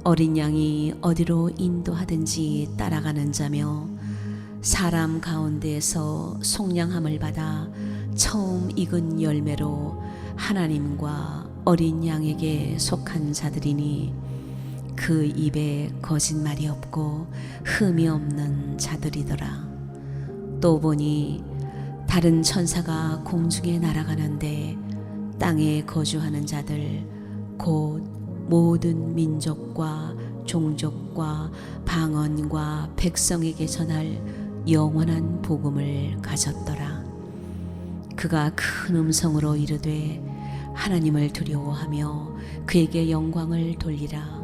어린 양이 어디로 인도하든지 따라가는 자며 사람 가운데에서 속량함을 받아 처음 익은 열매로 하나님과 어린 양에게 속한 자들이니 그 입에 거짓말이 없고 흠이 없는 자들이더라. 또 보니 다른 천사가 공중에 날아가는데 땅에 거주하는 자들 곧 모든 민족과 종족과 방언과 백성에게 전할 영원한 복음을 가졌더라. 그가 큰 음성으로 이르되 하나님을 두려워하며 그에게 영광을 돌리라.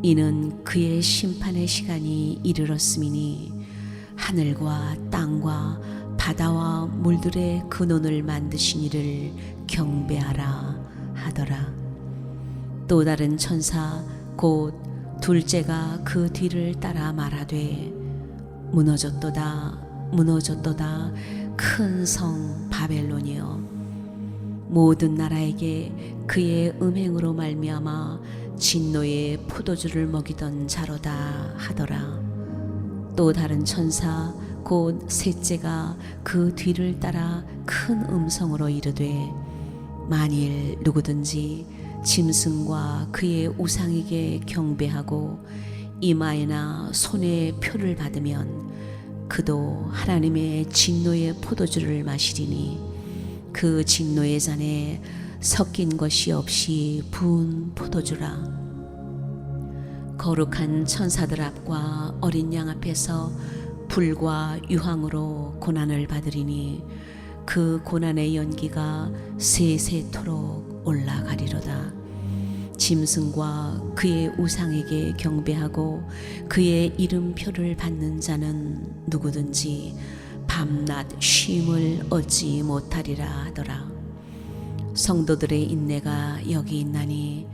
이는 그의 심판의 시간이 이르렀음이니 하늘과 땅과 바다와 물들의 근원을 만드신 이를 경배하라 하더라. 또 다른 천사 곧 둘째가 그 뒤를 따라 말하되 무너졌도다 무너졌도다 큰 성 바벨론이여 모든 나라에게 그의 음행으로 말미암아 진노의 포도주를 먹이던 자로다 하더라. 또 다른 천사 곧 셋째가 그 뒤를 따라 큰 음성으로 이르되 만일 누구든지 짐승과 그의 우상에게 경배하고 이마에나 손에 표를 받으면 그도 하나님의 진노의 포도주를 마시리니 그 진노의 잔에 섞인 것이 없이 부은 포도주라. 거룩한 천사들 앞과 어린 양 앞에서 불과 유황으로 고난을 받으리니 그 고난의 연기가 세세토록 올라가리로다. 짐승과 그의 우상에게 경배하고 그의 이름표를 받는 자는 누구든지 밤낮 쉼을 얻지 못하리라 하더라. 성도들의 인내가 여기 있나니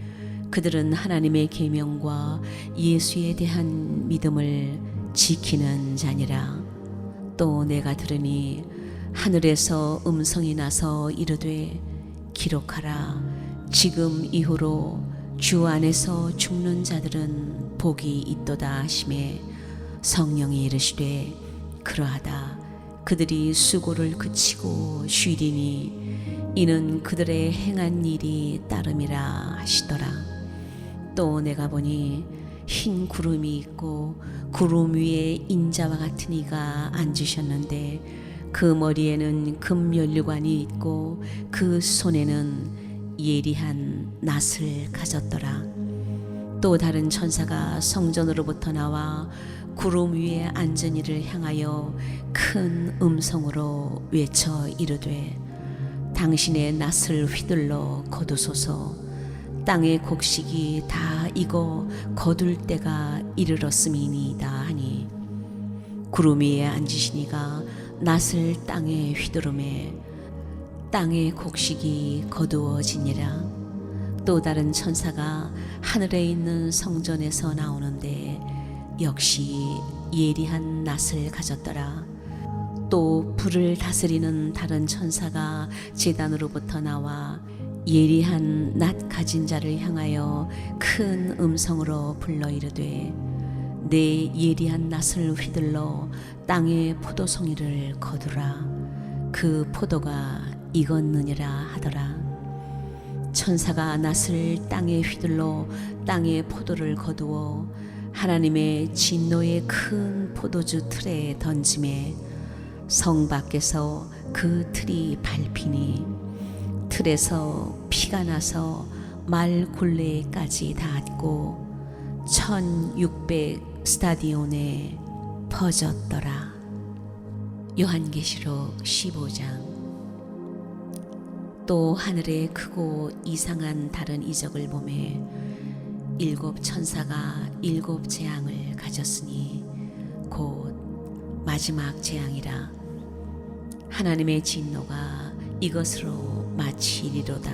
그들은 하나님의 계명과 예수에 대한 믿음을 지키는 자니라. 또 내가 들으니 하늘에서 음성이 나서 이르되 기록하라. 지금 이후로 주 안에서 죽는 자들은 복이 있도다 하시매 성령이 이르시되 그러하다. 그들이 수고를 그치고 쉬리니 이는 그들의 행한 일이 따름이라 하시더라. 또 내가 보니 흰 구름이 있고 구름 위에 인자와 같은 이가 앉으셨는데 그 머리에는 금면류관이 있고 그 손에는 예리한 낫을 가졌더라. 또 다른 천사가 성전으로부터 나와 구름 위에 앉은 이를 향하여 큰 음성으로 외쳐 이르되 당신의 낫을 휘둘러 거두소서. 땅의 곡식이 다 익어 거둘 때가 이르렀음이니이다 하니 구름 위에 앉으신 이가 낫을 땅에 휘두르매 땅의 곡식이 거두어지니라. 또 다른 천사가 하늘에 있는 성전에서 나오는데 역시 예리한 낫을 가졌더라. 또 불을 다스리는 다른 천사가 제단으로부터 나와 예리한 낫 가진 자를 향하여 큰 음성으로 불러 이르되 내 예리한 낫을 휘둘러 땅의 포도송이를 거두라. 그 포도가 익었느니라 하더라. 천사가 낫을 땅에 휘둘러 땅의 포도를 거두어 하나님의 진노의 큰 포도주 틀에 던짐에 성 밖에서 그 틀이 밟히니 틀에서 피가 나서 말 굴레까지 닿았고 1600 스타디온에 퍼졌더라. 요한계시록 15장. 또 하늘에 크고 이상한 다른 이적을 보매 일곱 천사가 일곱 재앙을 가졌으니 곧 마지막 재앙이라. 하나님의 진노가 이것으로 마치리로다.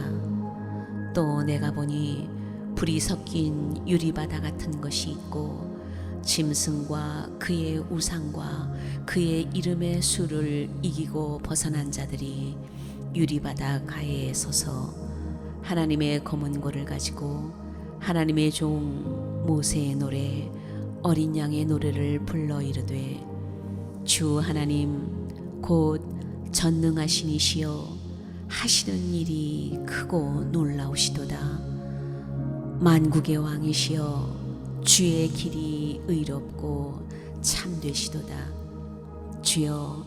또 내가 보니 불이 섞인 유리바다 같은 것이 있고 짐승과 그의 우상과 그의 이름의 수를 이기고 벗어난 자들이 유리바다 가해에 서서 하나님의 검은 고를 가지고 하나님의 종 모세의 노래 어린 양의 노래를 불러 이르되 주 하나님 곧 전능하신 이시여 하시는 일이 크고 놀라우시도다. 만국의 왕이시여 주의 길이 의롭고 참되시도다. 주여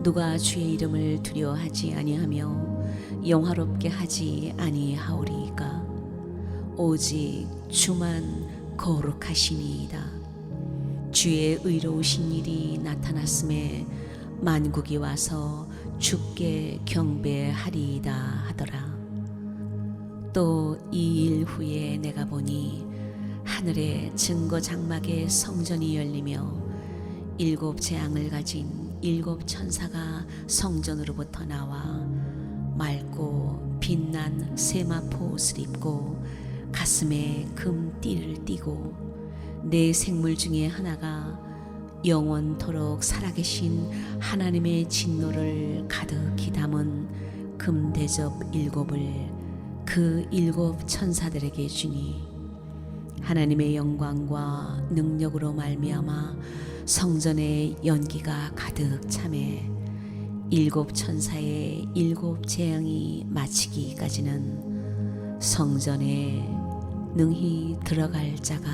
누가 주의 이름을 두려워하지 아니하며 영화롭게 하지 아니하오리이까. 오직 주만 거룩하시니이다. 주의 의로우신 일이 나타났음에 만국이 와서 주께 경배하리이다 하더라. 또 이 일 후에 내가 보니 하늘의 증거 장막의 성전이 열리며 7 재앙을 가진 7 천사가 성전으로부터 나와 맑고 빛난 세마포 옷을 입고 가슴에 금띠를 띠고 네 생물 중에 하나가 영원토록 살아계신 하나님의 진노를 가득히 담은 금대접 7을 그 7 천사들에게 주니 하나님의 영광과 능력으로 말미암아 성전에 연기가 가득 차매 7 천사의 7 재앙이 마치기까지는 성전에 능히 들어갈 자가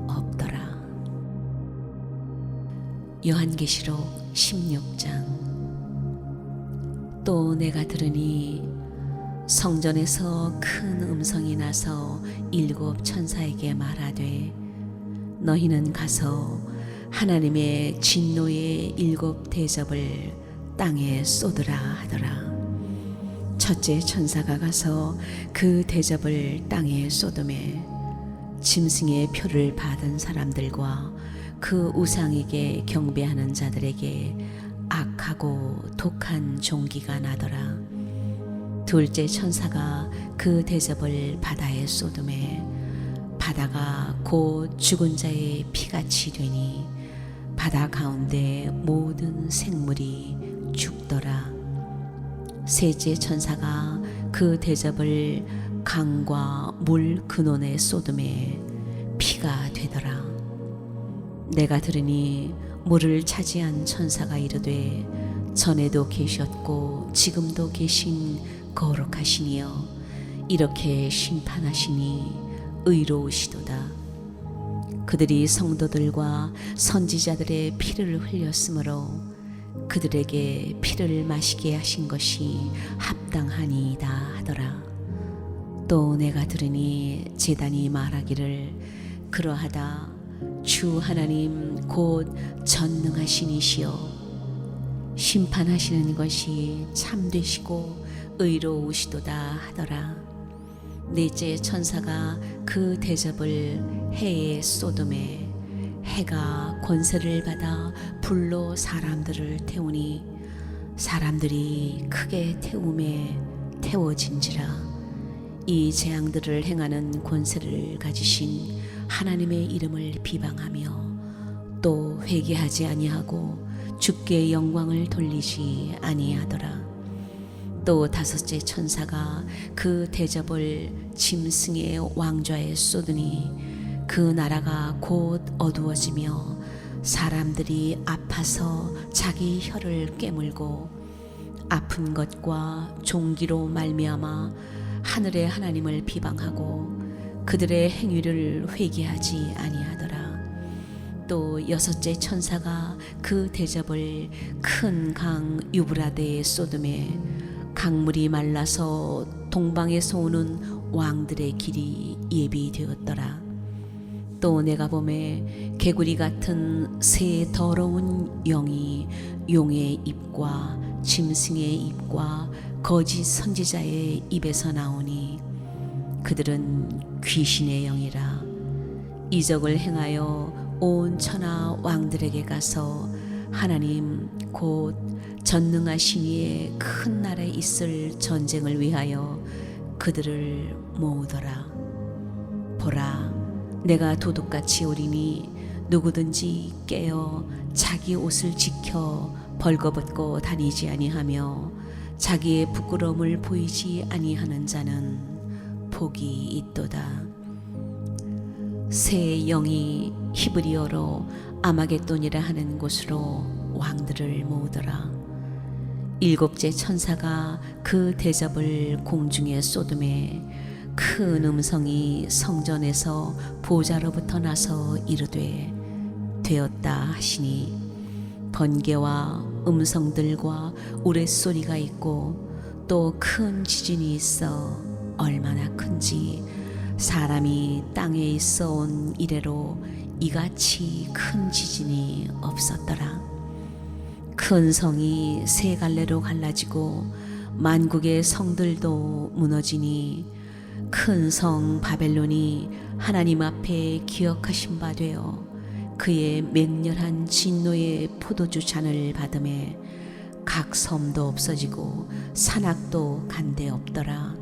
없더라. 요한계시록 16장. 또 내가 들으니 성전에서 큰 음성이 나서 7 천사에게 말하되 너희는 가서 하나님의 진노의 7 대접을 땅에 쏟으라 하더라. 첫째 천사가 가서 그 대접을 땅에 쏟음에 짐승의 표를 받은 사람들과 그 우상에게 경배하는 자들에게 악하고 독한 종기가 나더라. 둘째 천사가 그 대접을 바다에 쏟음에 바다가 곧 죽은 자의 피같이 되니 바다 가운데 모든 생물이 죽더라. 셋째 천사가 그 대접을 강과 물 근원에 쏟음에 피가 되더라. 내가 들으니 물을 차지한 천사가 이르되 전에도 계셨고 지금도 계신 거룩하시니여 이렇게 심판하시니 의로우시도다. 그들이 성도들과 선지자들의 피를 흘렸으므로 그들에게 피를 마시게 하신 것이 합당하니이다 하더라. 또 내가 들으니 제단이 말하기를 그러하다. 주 하나님 곧 전능하신 이시여 심판하시는 것이 참되시고 의로우시도다 하더라. 넷째 천사가 그 대접을 해에 쏟음에 해가 권세를 받아 불로 사람들을 태우니 사람들이 크게 태움에 태워진지라. 이 재앙들을 행하는 권세를 가지신 하나님의 이름을 비방하며 또 회개하지 아니하고 주께 영광을 돌리지 아니하더라. 또 다섯째 천사가 그 대접을 짐승의 왕좌에 쏟으니 그 나라가 곧 어두워지며 사람들이 아파서 자기 혀를 깨물고 아픈 것과 종기로 말미암아 하늘의 하나님을 비방하고 그들의 행위를 회개하지 아니하더라. 또 여섯째 천사가 그 대접을 큰 강 유브라데에 쏟음에 강물이 말라서 동방에서 오는 왕들의 길이 예비되었더라. 또 내가 보매 개구리 같은 새 더러운 영이 용의 입과 짐승의 입과 거짓 선지자의 입에서 나오니 그들은 귀신의 영이라. 이적을 행하여 온 천하 왕들에게 가서 하나님 곧 전능하신 이의 큰 날에 있을 전쟁을 위하여 그들을 모으더라. 보라, 내가 도둑같이 오리니 누구든지 깨어 자기 옷을 지켜 벌거벗고 다니지 아니하며 자기의 부끄러움을 보이지 아니하는 자는 복이 있도다. 새 영이 히브리어로 아마겟돈이라 하는 곳으로 왕들을 모으더라. 일곱째 천사가 그 대접을 공중에 쏟음에 큰 음성이 성전에서 보좌로부터 나서 이르되 되었다 하시니 번개와 음성들과 우레소리가 있고 또 큰 지진이 있어 얼마나 큰지 사람이 땅에 있어 온 이래로 이같이 큰 지진이 없었더라. 큰 성이 세 갈래로 갈라지고 만국의 성들도 무너지니 큰 성 바벨론이 하나님 앞에 기억하신 바 되어 그의 맹렬한 진노의 포도주 잔을 받음에 각 섬도 없어지고 산악도 간데 없더라.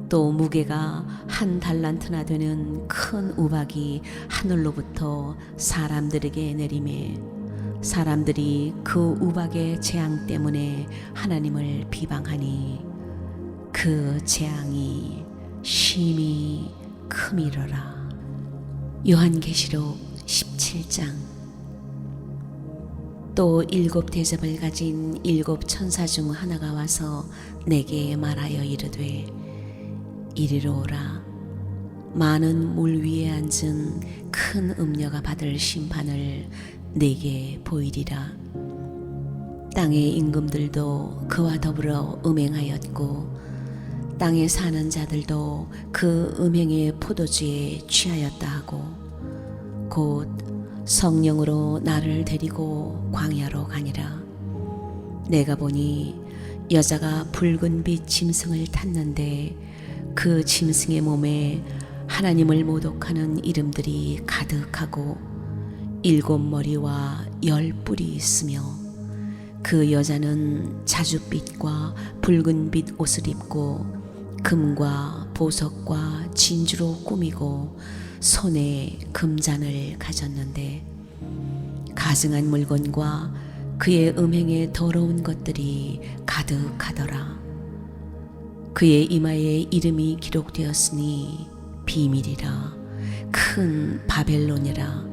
또 무게가 한 달란트나 되는 큰 우박이 하늘로부터 사람들에게 내리매 사람들이 그 우박의 재앙 때문에 하나님을 비방하니 그 재앙이 심히 크미러라. 요한계시록 17장. 또 일곱 대접을 가진 일곱 천사 중 하나가 와서 내게 말하여 이르되 이리로 오라. 많은 물 위에 앉은 큰 음녀가 받을 심판을 내게 보이리라. 땅의 임금들도 그와 더불어 음행하였고 땅에 사는 자들도 그 음행의 포도주에 취하였다 하고 곧 성령으로 나를 데리고 광야로 가니라. 내가 보니 여자가 붉은 빛 짐승을 탔는데 그 짐승의 몸에 하나님을 모독하는 이름들이 가득하고 일곱 머리와 열 뿔이 있으며 그 여자는 자줏빛과 붉은빛 옷을 입고 금과 보석과 진주로 꾸미고 손에 금잔을 가졌는데 가증한 물건과 그의 음행에 더러운 것들이 가득하더라. 그의 이마에 이름이 기록되었으니 비밀이라 큰 바벨론이라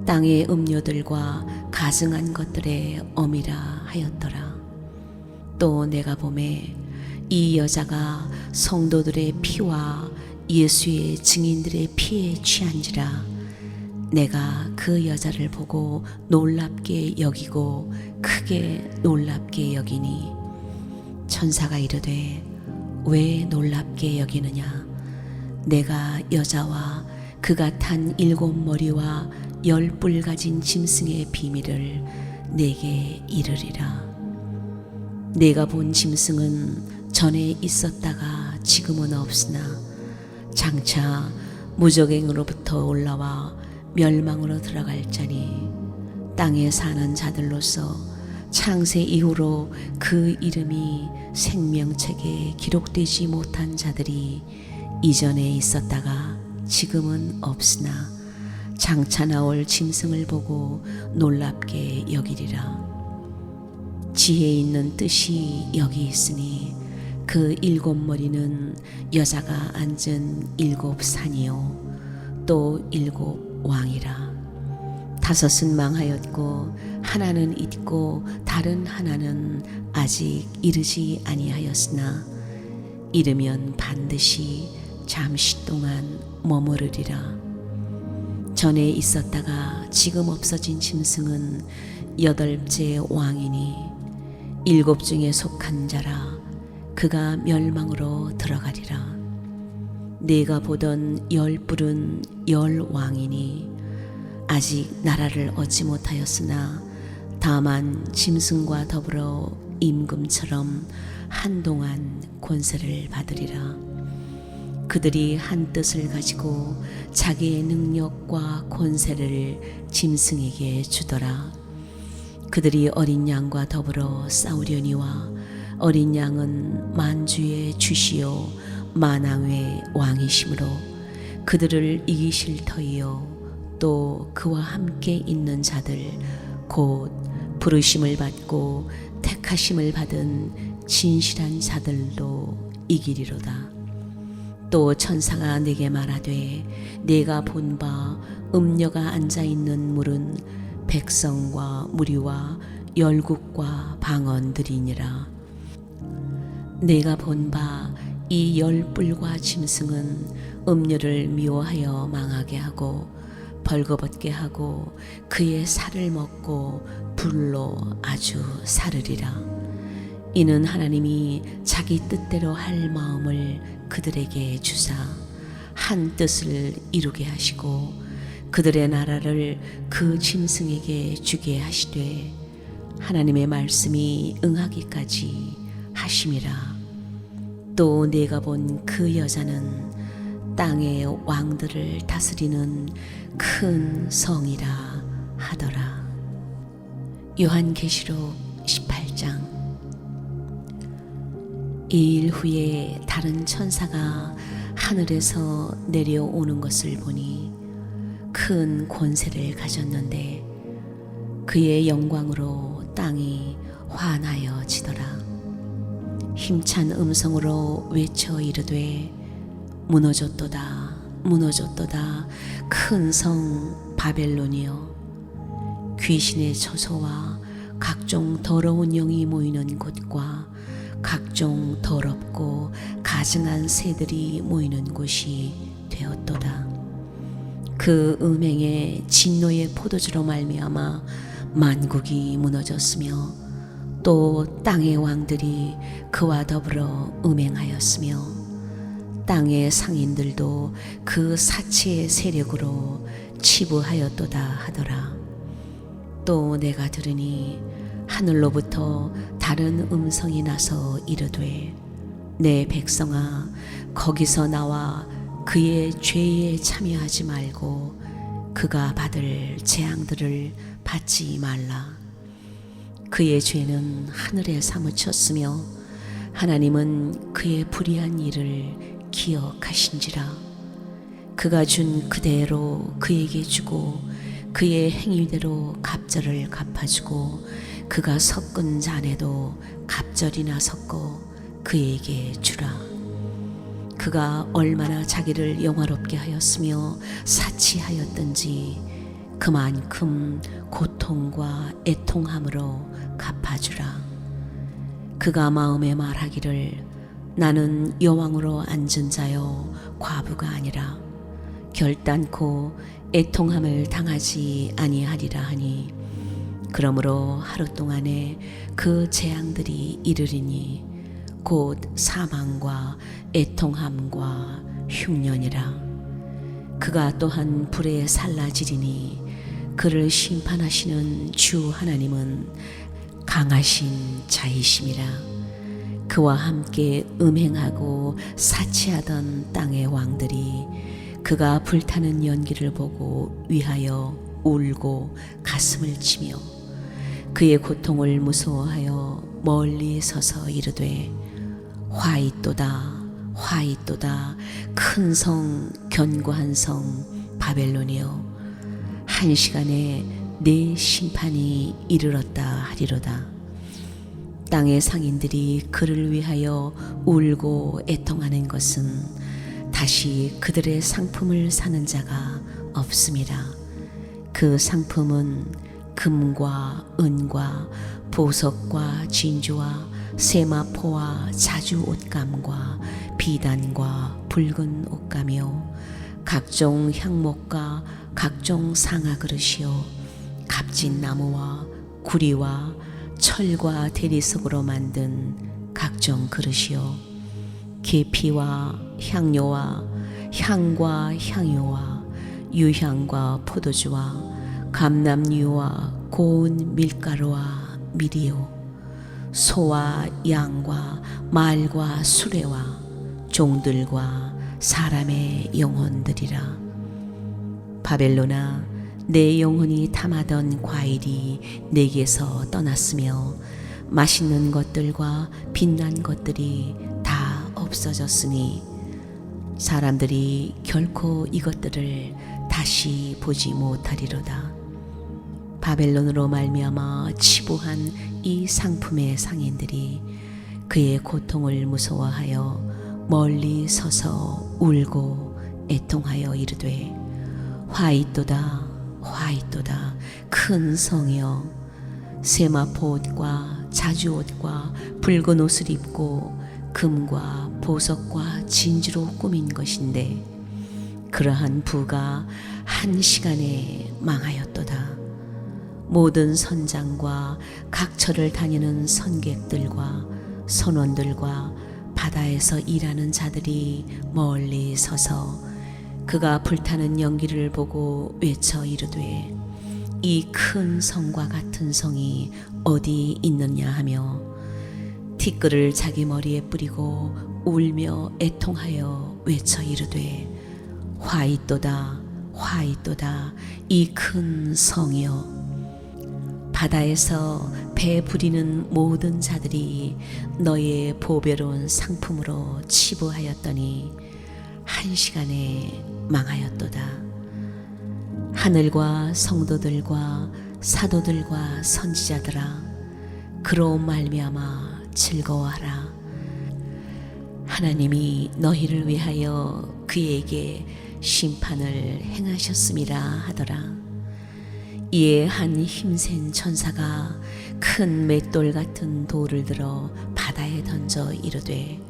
땅의 음료들과 가증한 것들의 어미라 하였더라. 또 내가 보매 이 여자가 성도들의 피와 예수의 증인들의 피에 취한지라. 내가 그 여자를 보고 놀랍게 여기고 크게 놀랍게 여기니 천사가 이르되 왜 놀랍게 여기느냐. 내가 여자와 그가 탄 일곱 머리와 열 뿔 가진 짐승의 비밀을 내게 이르리라. 내가 본 짐승은 전에 있었다가 지금은 없으나 장차 무적행으로부터 올라와 멸망으로 들어갈 자니 땅에 사는 자들로서 창세 이후로 그 이름이 생명책에 기록되지 못한 자들이 이전에 있었다가 지금은 없으나 장차 나올 짐승을 보고 놀랍게 여기리라. 지혜 있는 뜻이 여기 있으니 그 일곱 머리는 여자가 앉은 일곱 산이요 또 일곱 왕이라. 다섯은 망하였고 하나는 있고 다른 하나는 아직 이르지 아니하였으나 이르면 반드시 잠시 동안 머무르리라. 전에 있었다가 지금 없어진 짐승은 여덟째 왕이니 일곱 중에 속한 자라. 그가 멸망으로 들어가리라. 내가 보던 열 뿔은 열 왕이니 아직 나라를 얻지 못하였으나 다만 짐승과 더불어 임금처럼 한동안 권세를 받으리라. 그들이 한 뜻을 가지고 자기의 능력과 권세를 짐승에게 주더라. 그들이 어린 양과 더불어 싸우려니와 어린 양은 만주의 주시요 만왕의 왕이시므로 그들을 이기실 터이요 또 그와 함께 있는 자들 곧 부르심을 받고 택하심을 받은 진실한 자들도 이기리로다. 또 천사가 내게 말하되 내가 본 바 음녀가 앉아 있는 물은 백성과 무리와 열국과 방언들이니라. 내가 본 바 이 열뿔과 짐승은 음료를 미워하여 망하게 하고 벌거벗게 하고 그의 살을 먹고 불로 아주 사르리라. 이는 하나님이 자기 뜻대로 할 마음을 그들에게 주사 한 뜻을 이루게 하시고 그들의 나라를 그 짐승에게 주게 하시되 하나님의 말씀이 응하기까지 하심이라. 또 내가 본 그 여자는 땅의 왕들을 다스리는 큰 성이라 하더라. 요한계시록 18장. 이 일 후에 다른 천사가 하늘에서 내려오는 것을 보니 큰 권세를 가졌는데 그의 영광으로 땅이 환하여지더라. 힘찬 음성으로 외쳐 이르되 무너졌도다 무너졌도다 큰 성 바벨론이여, 귀신의 처소와 각종 더러운 영이 모이는 곳과 각종 더럽고 가증한 새들이 모이는 곳이 되었도다. 그 음행의 진노의 포도주로 말미암아 만국이 무너졌으며 또 땅의 왕들이 그와 더불어 음행하였으며 땅의 상인들도 그 사치의 세력으로 치부하였도다 하더라. 또 내가 들으니 하늘로부터 다른 음성이 나서 이르되 내 백성아, 거기서 나와 그의 죄에 참여하지 말고 그가 받을 재앙들을 받지 말라. 그의 죄는 하늘에 사무쳤으며 하나님은 그의 불의한 일을 기억하신지라. 그가 준 그대로 그에게 주고 그의 행위대로 갑절을 갚아주고 그가 섞은 잔에도 갑절이나 섞어 그에게 주라. 그가 얼마나 자기를 영화롭게 하였으며 사치하였던지 그만큼 고통과 애통함으로 갚아주라. 그가 마음에 말하기를 나는 여왕으로 앉은 자요 과부가 아니라 결단코 애통함을 당하지 아니하리라 하니, 그러므로 하루 동안에 그 재앙들이 이르리니 곧 사망과 애통함과 흉년이라. 그가 또한 불에 살라지리니 그를 심판하시는 주 하나님은 강하신 자이심이라. 그와 함께 음행하고 사치하던 땅의 왕들이 그가 불타는 연기를 보고 위하여 울고 가슴을 치며 그의 고통을 무서워하여 멀리 서서 이르되 화 있도다 화 있도다 큰 성 견고한 성 바벨론이여, 한 시간에 네 심판이 이르렀다 하리로다. 땅의 상인들이 그를 위하여 울고 애통하는 것은 다시 그들의 상품을 사는 자가 없음이라. 그 상품은 금과 은과 보석과 진주와 세마포와 자주 옷감과 비단과 붉은 옷감이요 각종 향목과 각종 상아 그릇이요 값진 나무와 구리와 철과 대리석으로 만든 각종 그릇이요 계피와 향료와 향과 향유와 유향과 포도주와 감람유와 고운 밀가루와 밀이요 소와 양과 말과 수레와 종들과 사람의 영혼들이라. 바벨론아, 내 영혼이 탐하던 과일이 내게서 떠났으며 맛있는 것들과 빛난 것들이 다 없어졌으니 사람들이 결코 이것들을 다시 보지 못하리로다. 바벨론으로 말미암아 치부한 이 상품의 상인들이 그의 고통을 무서워하여 멀리 서서 울고 애통하여 이르되 화 있도다 화 있도다 큰 성이여, 세마포 옷과 자주옷과 붉은 옷을 입고 금과 보석과 진주로 꾸민 것인데 그러한 부가 한 시간에 망하였도다. 모든 선장과 각처를 다니는 선객들과 선원들과 바다에서 일하는 자들이 멀리 서서 그가 불타는 연기를 보고 외쳐 이르되 이 큰 성과 같은 성이 어디 있느냐 하며 티끌을 자기 머리에 뿌리고 울며 애통하여 외쳐 이르되 화 있도다 화 있도다 이 큰 성이여. 바다에서 배 부리는 모든 자들이 너의 보배로운 상품으로 치부하였더니 한 시간에 망하였도다. 하늘과 성도들과 사도들과 선지자들아 그로 말미암아 즐거워하라. 하나님이 너희를 위하여 그에게 심판을 행하셨음이라 하더라. 이에 한 힘센 천사가 큰 맷돌 같은 돌을 들어 바다에 던져 이르되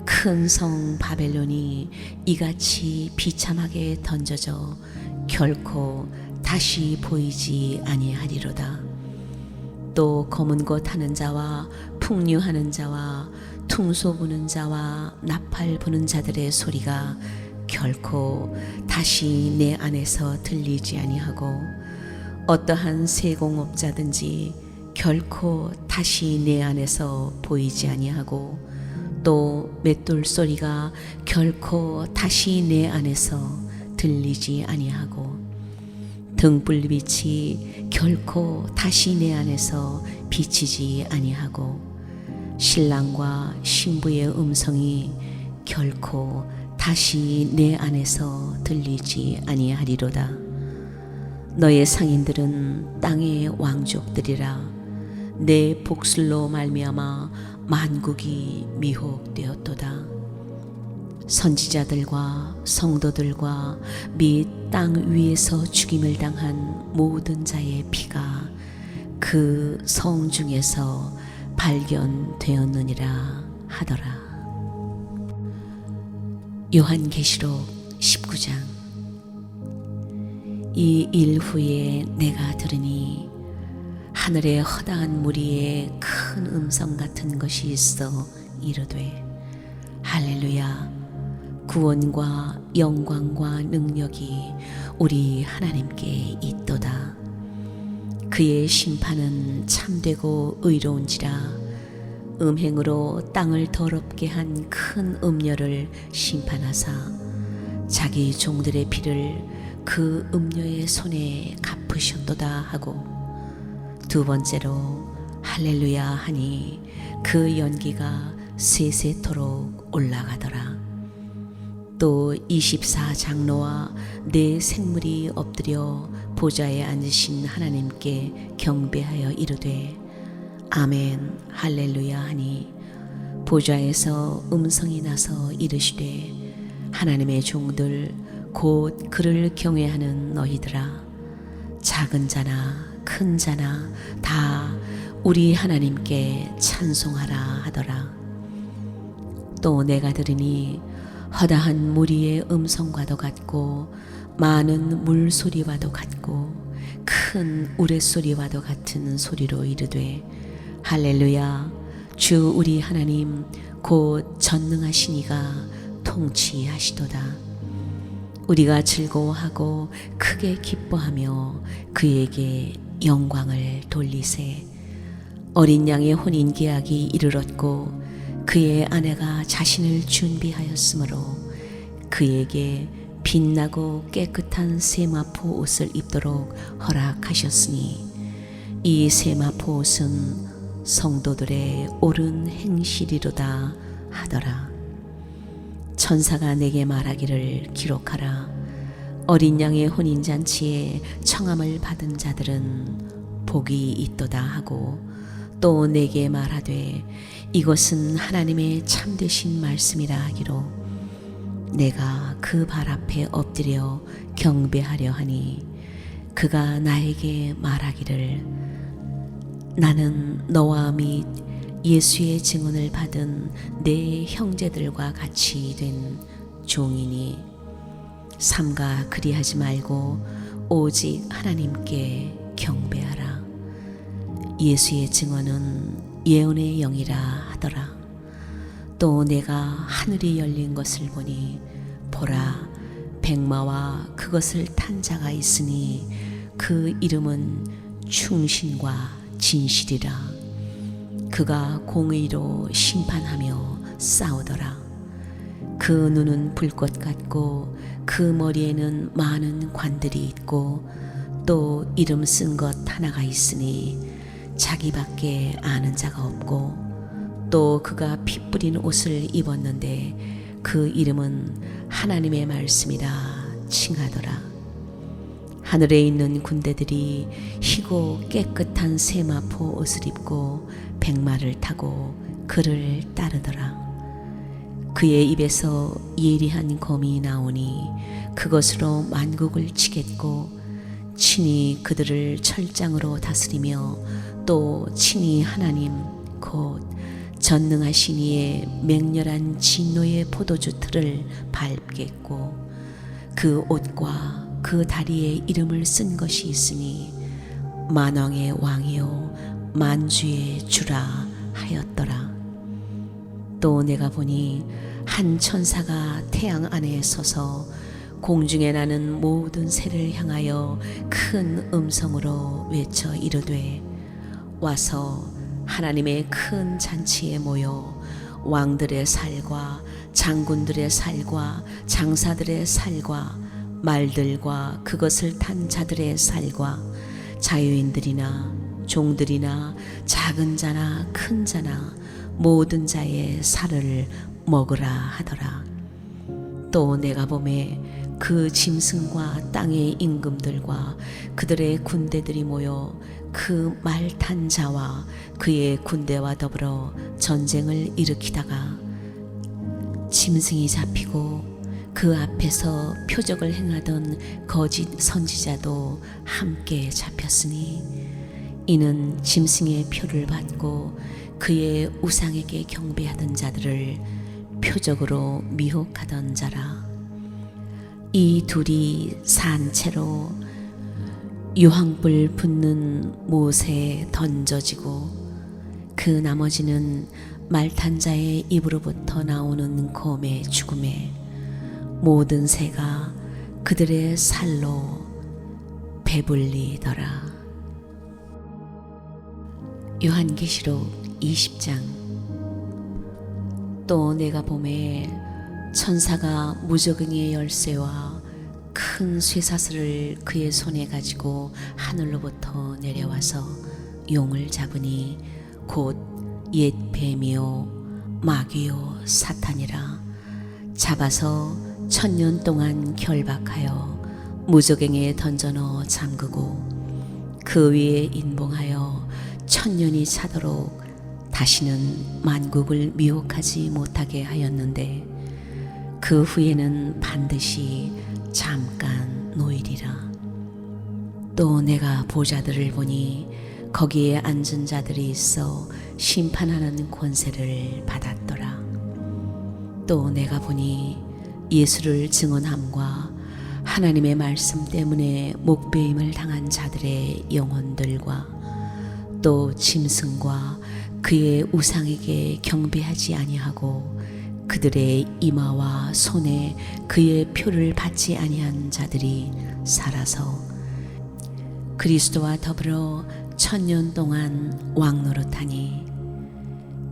큰 성 바벨론이 이같이 비참하게 던져져 결코 다시 보이지 아니하리로다. 또 검은 것 하는 자와 풍류하는 자와 퉁소 부는 자와 나팔 부는 자들의 소리가 결코 다시 내 안에서 들리지 아니하고 어떠한 세공업자든지 결코 다시 내 안에서 보이지 아니하고 또 맷돌 소리가 결코 다시 내 안에서 들리지 아니하고 등불빛이 결코 다시 내 안에서 비치지 아니하고 신랑과 신부의 음성이 결코 다시 내 안에서 들리지 아니하리로다. 너의 상인들은 땅의 왕족들이라. 내 복술로 말미암아 만국이 미혹되었도다. 선지자들과 성도들과 및 땅 위에서 죽임을 당한 모든 자의 피가 그 성 중에서 발견되었느니라 하더라. 요한계시록 19장. 이 일 후에 내가 들으니 하늘에 허다한 무리에 큰 음성 같은 것이 있어 이르되 할렐루야, 구원과 영광과 능력이 우리 하나님께 있도다. 그의 심판은 참되고 의로운지라. 음행으로 땅을 더럽게 한 큰 음녀를 심판하사 자기 종들의 피를 그 음녀의 손에 갚으셨도다 하고 두 번째로 할렐루야 하니 그 연기가 세세토록 올라가더라. 또 24장로와 네 생물이 엎드려 보좌에 앉으신 하나님께 경배하여 이르되 아멘 할렐루야 하니 보좌에서 음성이 나서 이르시되 하나님의 종들 곧 그를 경외하는 너희들아, 작은 자나 큰 자나 다 우리 하나님께 찬송하라 하더라. 또 내가 들으니 허다한 무리의 음성과도 같고 많은 물소리와도 같고 큰 우레소리와도 같은 소리로 이르되 할렐루야, 주 우리 하나님 곧 전능하신 이가 통치하시도다. 우리가 즐거워하고 크게 기뻐하며 그에게 영광을 돌리세. 어린 양의 혼인 계약이 이르렀고 그의 아내가 자신을 준비하였으므로 그에게 빛나고 깨끗한 세마포 옷을 입도록 허락하셨으니 이 세마포 옷은 성도들의 옳은 행실이로다 하더라. 천사가 내게 말하기를 기록하라. 어린 양의 혼인잔치에 청함을 받은 자들은 복이 있도다 하고 또 내게 말하되 이것은 하나님의 참되신 말씀이라 하기로 내가 그 발 앞에 엎드려 경배하려 하니 그가 나에게 말하기를 나는 너와 및 예수의 증언을 받은 내 형제들과 같이 된 종이니 삼가 그리하지 말고 오직 하나님께 경배하라. 예수의 증언은 예언의 영이라 하더라. 또 내가 하늘이 열린 것을 보니 보라, 백마와 그것을 탄 자가 있으니 그 이름은 충신과 진실이라. 그가 공의로 심판하며 싸우더라. 그 눈은 불꽃 같고 그 머리에는 많은 관들이 있고 또 이름 쓴 것 하나가 있으니 자기밖에 아는 자가 없고 또 그가 피 뿌린 옷을 입었는데 그 이름은 하나님의 말씀이라 칭하더라. 하늘에 있는 군대들이 희고 깨끗한 세마포 옷을 입고 백마를 타고 그를 따르더라. 그의 입에서 예리한 검이 나오니 그것으로 만국을 치겠고 친히 그들을 철장으로 다스리며 또 친히 하나님 곧 전능하신 이의 맹렬한 진노의 포도주 틀을 밟겠고 그 옷과 그 다리에 이름을 쓴 것이 있으니 만왕의 왕이요 만주의 주라 하였더라. 또 내가 보니 한 천사가 태양 안에 서서 공중에 나는 모든 새를 향하여 큰 음성으로 외쳐 이르되 와서 하나님의 큰 잔치에 모여 왕들의 살과 장군들의 살과 장사들의 살과 말들과 그것을 탄 자들의 살과 자유인들이나 종들이나 작은 자나 큰 자나 모든 자의 살을 먹으라 하더라. 또 내가 보매 그 짐승과 땅의 임금들과 그들의 군대들이 모여 그 말 탄 자와 그의 군대와 더불어 전쟁을 일으키다가 짐승이 잡히고 그 앞에서 표적을 행하던 거짓 선지자도 함께 잡혔으니 이는 짐승의 표를 받고 그의 우상에게 경배하던 자들을 표적으로 미혹하던 자라. 이 둘이 산채로 유황불 붙는 못에 던져지고 그 나머지는 말탄 자의 입으로부터 나오는 검의 죽음에 모든 새가 그들의 살로 배불리더라. 요한계시록 20장. 또 내가 보매 천사가 무저갱이의 열쇠와 큰 쇠사슬을 그의 손에 가지고 하늘로부터 내려와서 용을 잡으니 곧 옛 뱀이요 마귀요 사탄이라. 잡아서 1000년 동안 결박하여 무저갱이에 던져 넣어 잠그고 그 위에 인봉하여 1000년이 차도록 다시는 만국을 미혹하지 못하게 하였는데 그 후에는 반드시 잠깐 노이리라. 또 내가 보좌들을 보니 거기에 앉은 자들이 있어 심판하는 권세를 받았더라. 또 내가 보니 예수를 증언함과 하나님의 말씀 때문에 목배임을 당한 자들의 영혼들과 또 짐승과 그의 우상에게 경배하지 아니하고 그들의 이마와 손에 그의 표를 받지 아니한 자들이 살아서 그리스도와 더불어 1000년 동안 왕노릇하니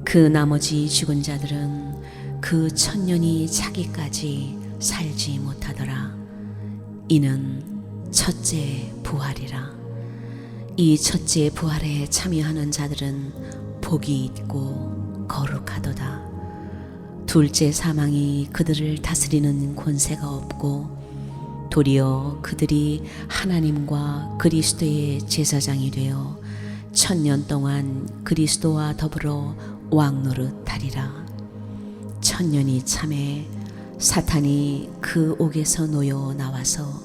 그 나머지 죽은 자들은 그 1000년이 차기까지 살지 못하더라. 이는 첫째 부활이라. 이 첫째 부활에 참여하는 자들은 복이 있고 거룩하도다. 둘째 사망이 그들을 다스리는 권세가 없고 도리어 그들이 하나님과 그리스도의 제사장이 되어 1000년 동안 그리스도와 더불어 왕노릇하리라. 1000년이 참에 사탄이 그 옥에서 놓여 나와서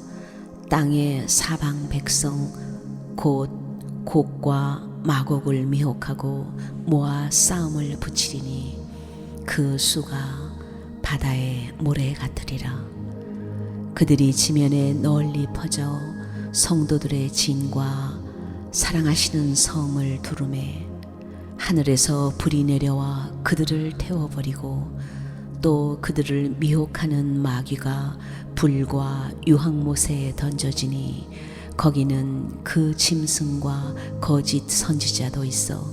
땅의 사방 백성 곧 곡과 마곡을 미혹하고 모아 싸움을 붙이리니 그 수가 바다의 모래 같으리라. 그들이 지면에 널리 퍼져 성도들의 진과 사랑하시는 성을 두루매 하늘에서 불이 내려와 그들을 태워버리고 또 그들을 미혹하는 마귀가 불과 유황못에 던져지니 거기는 그 짐승과 거짓 선지자도 있어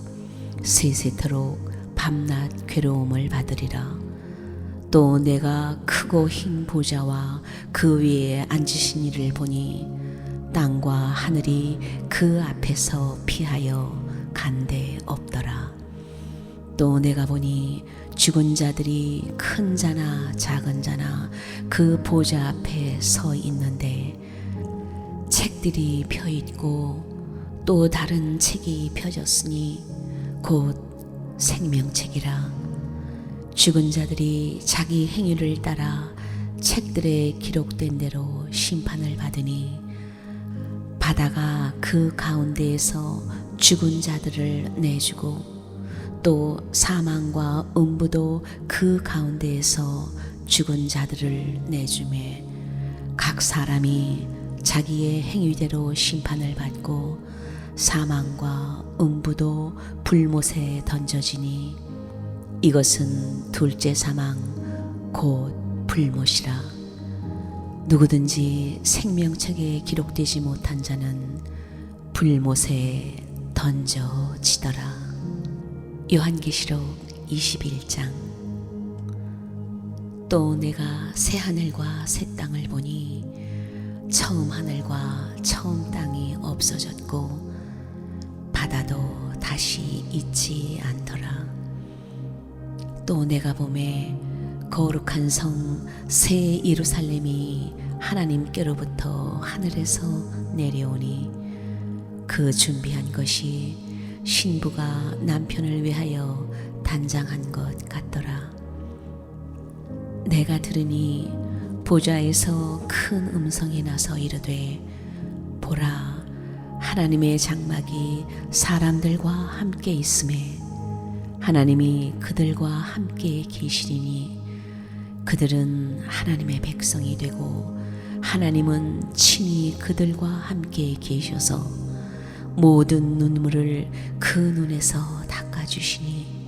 세세토록 밤낮 괴로움을 받으리라. 또 내가 크고 흰 보좌와 그 위에 앉으신 이를 보니 땅과 하늘이 그 앞에서 피하여 간데 없더라. 또 내가 보니 죽은 자들이 큰 자나 작은 자나 그 보좌 앞에 서 있는데 책들이 펴 있고 또 다른 책이 펴졌으니 곧 생명책이라. 죽은 자들이 자기 행위를 따라 책들에 기록된 대로 심판을 받으니 바다가 그 가운데에서 죽은 자들을 내주고 또 사망과 음부도 그 가운데에서 죽은 자들을 내주매 각 사람이 자기의 행위대로 심판을 받고 사망과 음부도 불못에 던져지니 이것은 둘째 사망 곧 불못이라. 누구든지 생명책에 기록되지 못한 자는 불못에 던져지더라. 요한계시록 21장. 또 내가 새 하늘과 새 땅을 보니 처음 하늘과 처음 땅이 없어졌고 바다도 다시 있지 않더라. 또 내가 보매 거룩한 성 새 예루살렘이 하나님께로부터 하늘에서 내려오니 그 준비한 것이 신부가 남편을 위하여 단장한 것 같더라. 내가 들으니 보좌에서 큰 음성이 나서 이르되 보라, 하나님의 장막이 사람들과 함께 있음에 하나님이 그들과 함께 계시리니 그들은 하나님의 백성이 되고 하나님은 친히 그들과 함께 계셔서 모든 눈물을 그 눈에서 닦아주시니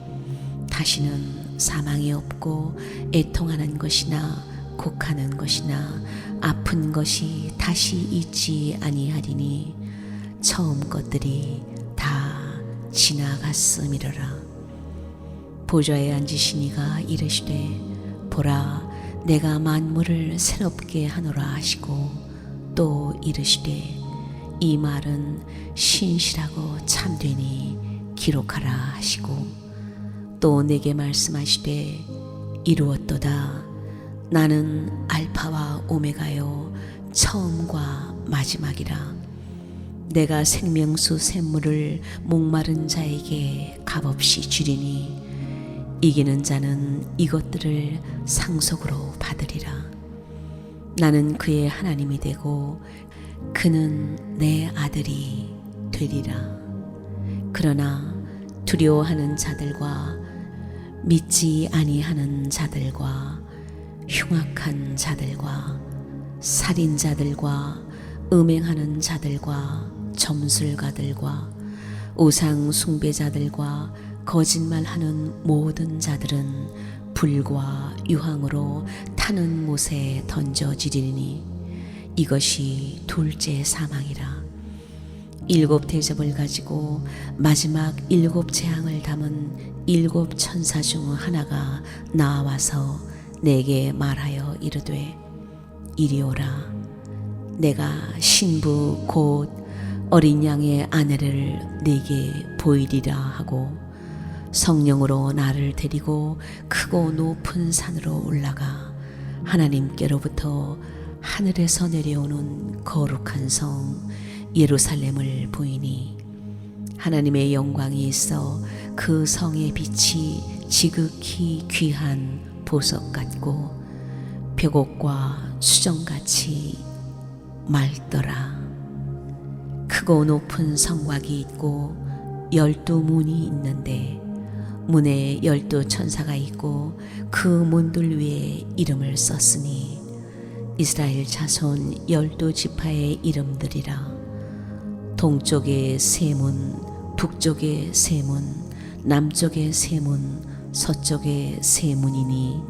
다시는 사망이 없고 애통하는 것이나 곡하는 것이나 아픈 것이 다시 있지 아니하리니 처음 것들이 다 지나갔음이로라. 보좌에 앉으신 이가 이르시되 보라, 내가 만물을 새롭게 하노라 하시고 또 이르시되 이 말은 신실하고 참되니 기록하라 하시고 또 내게 말씀하시되 이루었도다. 나는 알파와 오메가요 처음과 마지막이라. 내가 생명수 샘물을 목마른 자에게 값없이 주리니 이기는 자는 이것들을 상속으로 받으리라. 나는 그의 하나님이 되고 그는 내 아들이 되리라. 그러나 두려워하는 자들과 믿지 아니하는 자들과 흉악한 자들과 살인자들과 음행하는 자들과 점술가들과 우상 숭배자들과 거짓말하는 모든 자들은 불과 유황으로 타는 못에 던져지리니 이것이 둘째 사망이라. 일곱 대접을 가지고 마지막 일곱 재앙을 담은 일곱 천사 중 하나가 나와서 내게 말하여 이르되 이리 오라. 내가 신부 곧 어린 양의 아내를 네게 보이리라 하고 성령으로 나를 데리고 크고 높은 산으로 올라가 하나님께로부터 하늘에서 내려오는 거룩한 성 예루살렘을 보이니 하나님의 영광이 있어 그 성의 빛이 지극히 귀한 보석 같고 벽옥과 수정같이 맑더라. 크고 높은 성곽이 있고 문이 있는데 문에 12천사가 있고 그 문들 위에 이름을 썼으니 이스라엘 자손 12지파의 이름들이라. 동쪽에 세 문, 북쪽에 세 문, 남쪽에 세 문, 서쪽에 세 문이니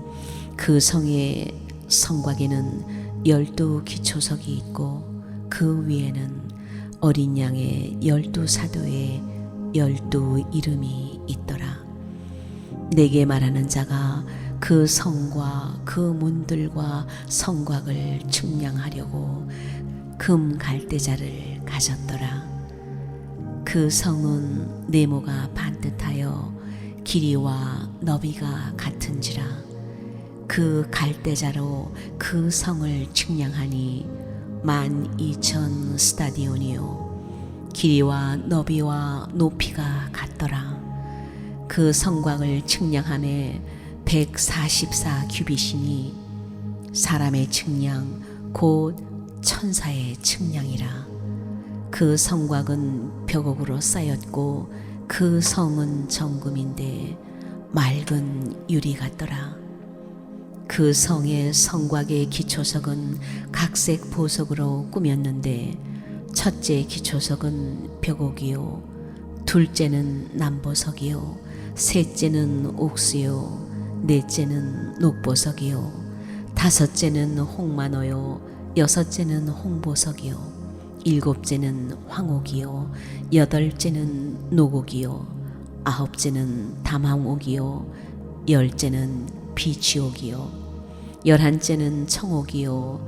그 성의 성곽에는 12기초석이 있고 그 위에는 어린 양의 12사도의 12 이름이 있더라. 내게 말하는 자가 그 성과 그 문들과 성곽을 측량하려고 금 갈대자를 가졌더라. 그 성은 네모가 반듯하여 길이와 너비가 같은지라. 그 갈대자로 그 성을 측량하니 12,000 스타디온이요 길이와 너비와 높이가 같더라. 그 성곽을 측량함에 144 규빗이니 사람의 측량 곧 천사의 측량이라. 그 성곽은 벽옥으로 쌓였고 그 성은 정금인데 맑은 유리 같더라. 그 성의 성곽의 기초석은 각색 보석으로 꾸몄는데 첫째 기초석은 벽옥이요 둘째는 남보석이요 셋째는 옥수요 넷째는 녹보석이요 다섯째는 홍만호요 여섯째는 홍보석이요 일곱째는 황옥이요 여덟째는 노곡이요 아홉째는 담황옥이요 열째는 비치옥이요 11째는 청옥이요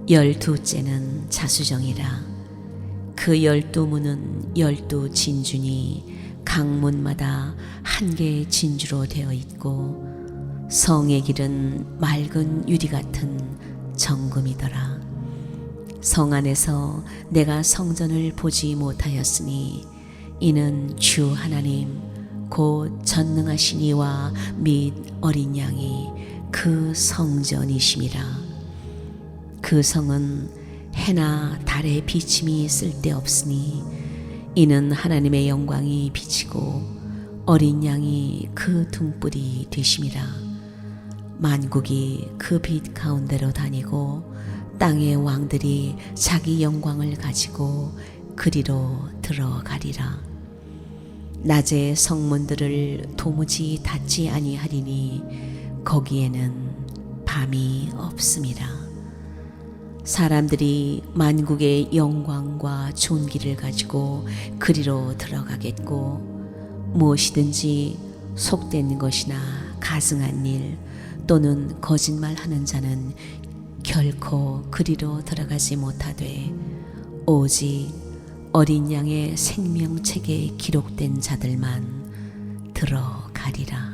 12째는 자수정이라. 그 12문은 12진주니 각 문마다 한 개의 진주로 되어 있고 성의 길은 맑은 유리 같은 정금이더라. 성 안에서 내가 성전을 보지 못하였으니 이는 주 하나님 곧 전능하신 이와 및 어린 양이 그 성전이심이라. 그 성은 해나 달의 비침이 쓸데없으니 이는 하나님의 영광이 비치고 어린 양이 그 등불이 되심이라. 만국이 그 빛 가운데로 다니고 땅의 왕들이 자기 영광을 가지고 그리로 들어가리라. 낮에 성문들을 도무지 닫지 아니하리니 거기에는 밤이 없음이라. 사람들이 만국의 영광과 존귀를 가지고 그리로 들어가겠고 무엇이든지 속된 것이나 가증한 일 또는 거짓말하는 자는 결코 그리로 들어가지 못하되 오직 어린 양의 생명책에 기록된 자들만 들어가리라.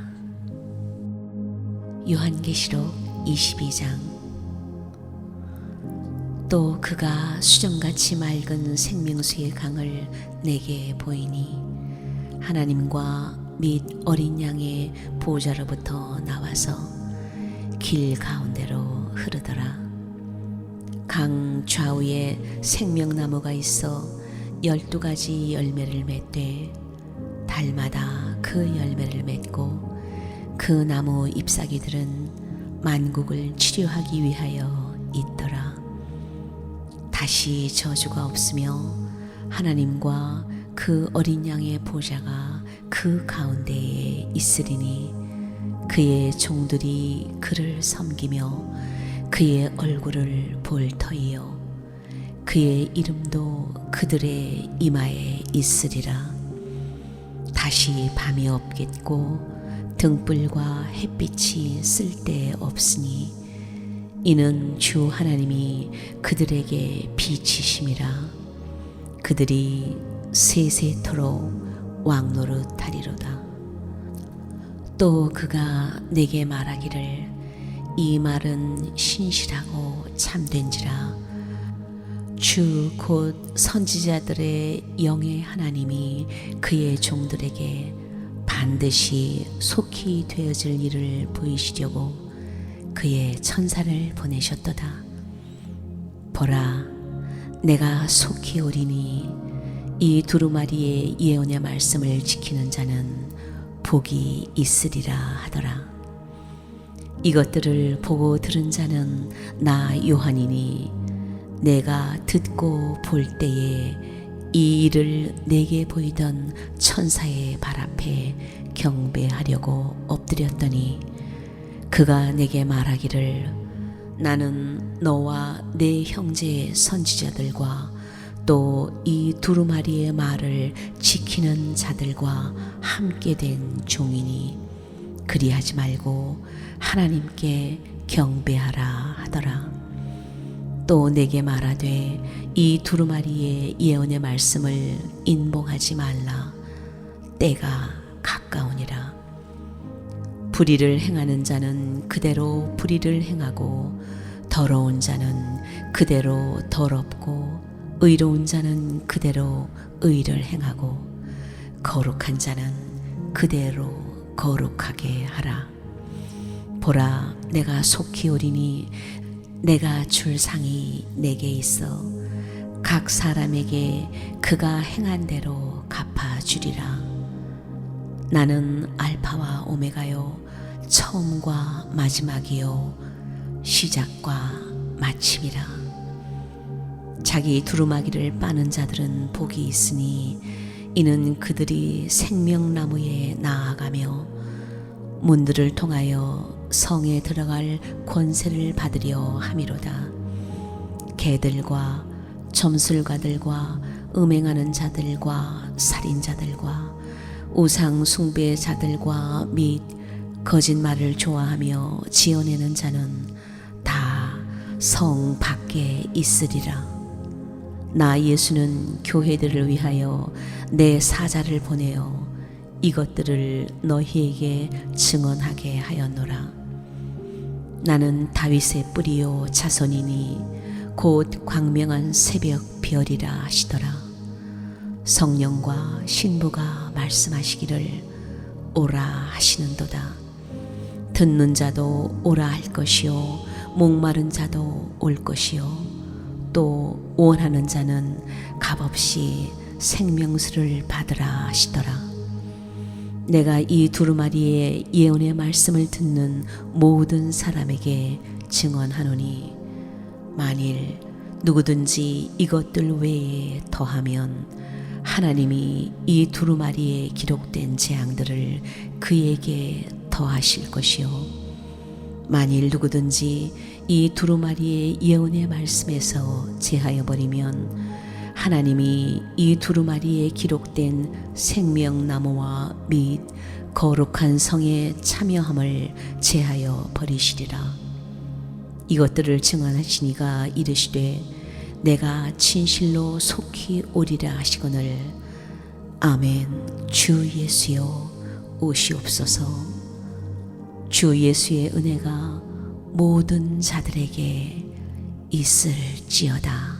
요한계시록 22장. 또 그가 수정같이 맑은 생명수의 강을 내게 보이니 하나님과 및 어린 양의 보좌로부터 나와서 길 가운데로 흐르더라. 강 좌우에 생명나무가 있어 12가지 열매를 맺되 달마다 그 열매를 맺고 그 나무 잎사귀들은 만국을 치료하기 위하여 있더라. 다시 저주가 없으며 하나님과 그 어린 양의 보좌가 그 가운데에 있으리니 그의 종들이 그를 섬기며 그의 얼굴을 볼 터이요 그의 이름도 그들의 이마에 있으리라. 다시 밤이 없겠고 등불과 햇빛이 쓸데없으니 이는 주 하나님이 그들에게 빛이심이라. 그들이 세세토록 왕노릇하리로다. 또 그가 내게 말하기를 이 말은 신실하고 참된지라. 주 곧 선지자들의 영의 하나님이 그의 종들에게 반드시 속히 되어질 일을 보이시려고 그의 천사를 보내셨도다. 보라, 내가 속히 오리니 이 두루마리의 예언의 말씀을 지키는 자는 복이 있으리라 하더라. 이것들을 보고 들은 자는 나 요한이니 내가 듣고 볼 때에 이 일을 내게 보이던 천사의 발 앞에 경배하려고 엎드렸더니 그가 내게 말하기를 나는 너와 내 형제 선지자들과 또 이 두루마리의 말을 지키는 자들과 함께 된 종이니 그리하지 말고 하나님께 경배하라 하더라. 또 내게 말하되 이 두루마리의 예언의 말씀을 인봉하지 말라. 때가 가까우니라. 불의를 행하는 자는 그대로 불의를 행하고 더러운 자는 그대로 더럽고 의로운 자는 그대로 의를 행하고 거룩한 자는 그대로 거룩하게 하라. 보라, 내가 속히 오리니 내가 줄 상이 내게 있어 각 사람에게 그가 행한 대로 갚아주리라. 나는 알파와 오메가요 처음과 마지막이요 시작과 마침이라. 자기 두루마기를 빠는 자들은 복이 있으니 이는 그들이 생명나무에 나아가며 문들을 통하여 성에 들어갈 권세를 받으려 함이로다. 개들과 점술가들과 음행하는 자들과 살인자들과 우상 숭배자들과 및 거짓말을 좋아하며 지어내는 자는 다 성 밖에 있으리라. 나 예수는 교회들을 위하여 내 사자를 보내어 이것들을 너희에게 증언하게 하였노라. 나는 다윗의 뿌리요 자손이니 곧 광명한 새벽 별이라 하시더라. 성령과 신부가 말씀하시기를 오라 하시는도다. 듣는 자도 오라 할 것이요 목마른 자도 올 것이요 또 원하는 자는 값없이 생명수를 받으라 하시더라. 내가 이 두루마리의 예언의 말씀을 듣는 모든 사람에게 증언하노니 만일 누구든지 이것들 외에 더하면 하나님이 이 두루마리에 기록된 재앙들을 그에게 더하실 것이요 만일 누구든지 이 두루마리의 예언의 말씀에서 제하여 버리면 하나님이 이 두루마리에 기록된 생명나무와 및 거룩한 성의 참여함을 제하여 버리시리라. 이것들을 증언하시니가 이르시되 내가 진실로 속히 오리라 하시거늘 아멘. 주 예수여 오시옵소서. 주 예수의 은혜가 모든 자들에게 있을지어다.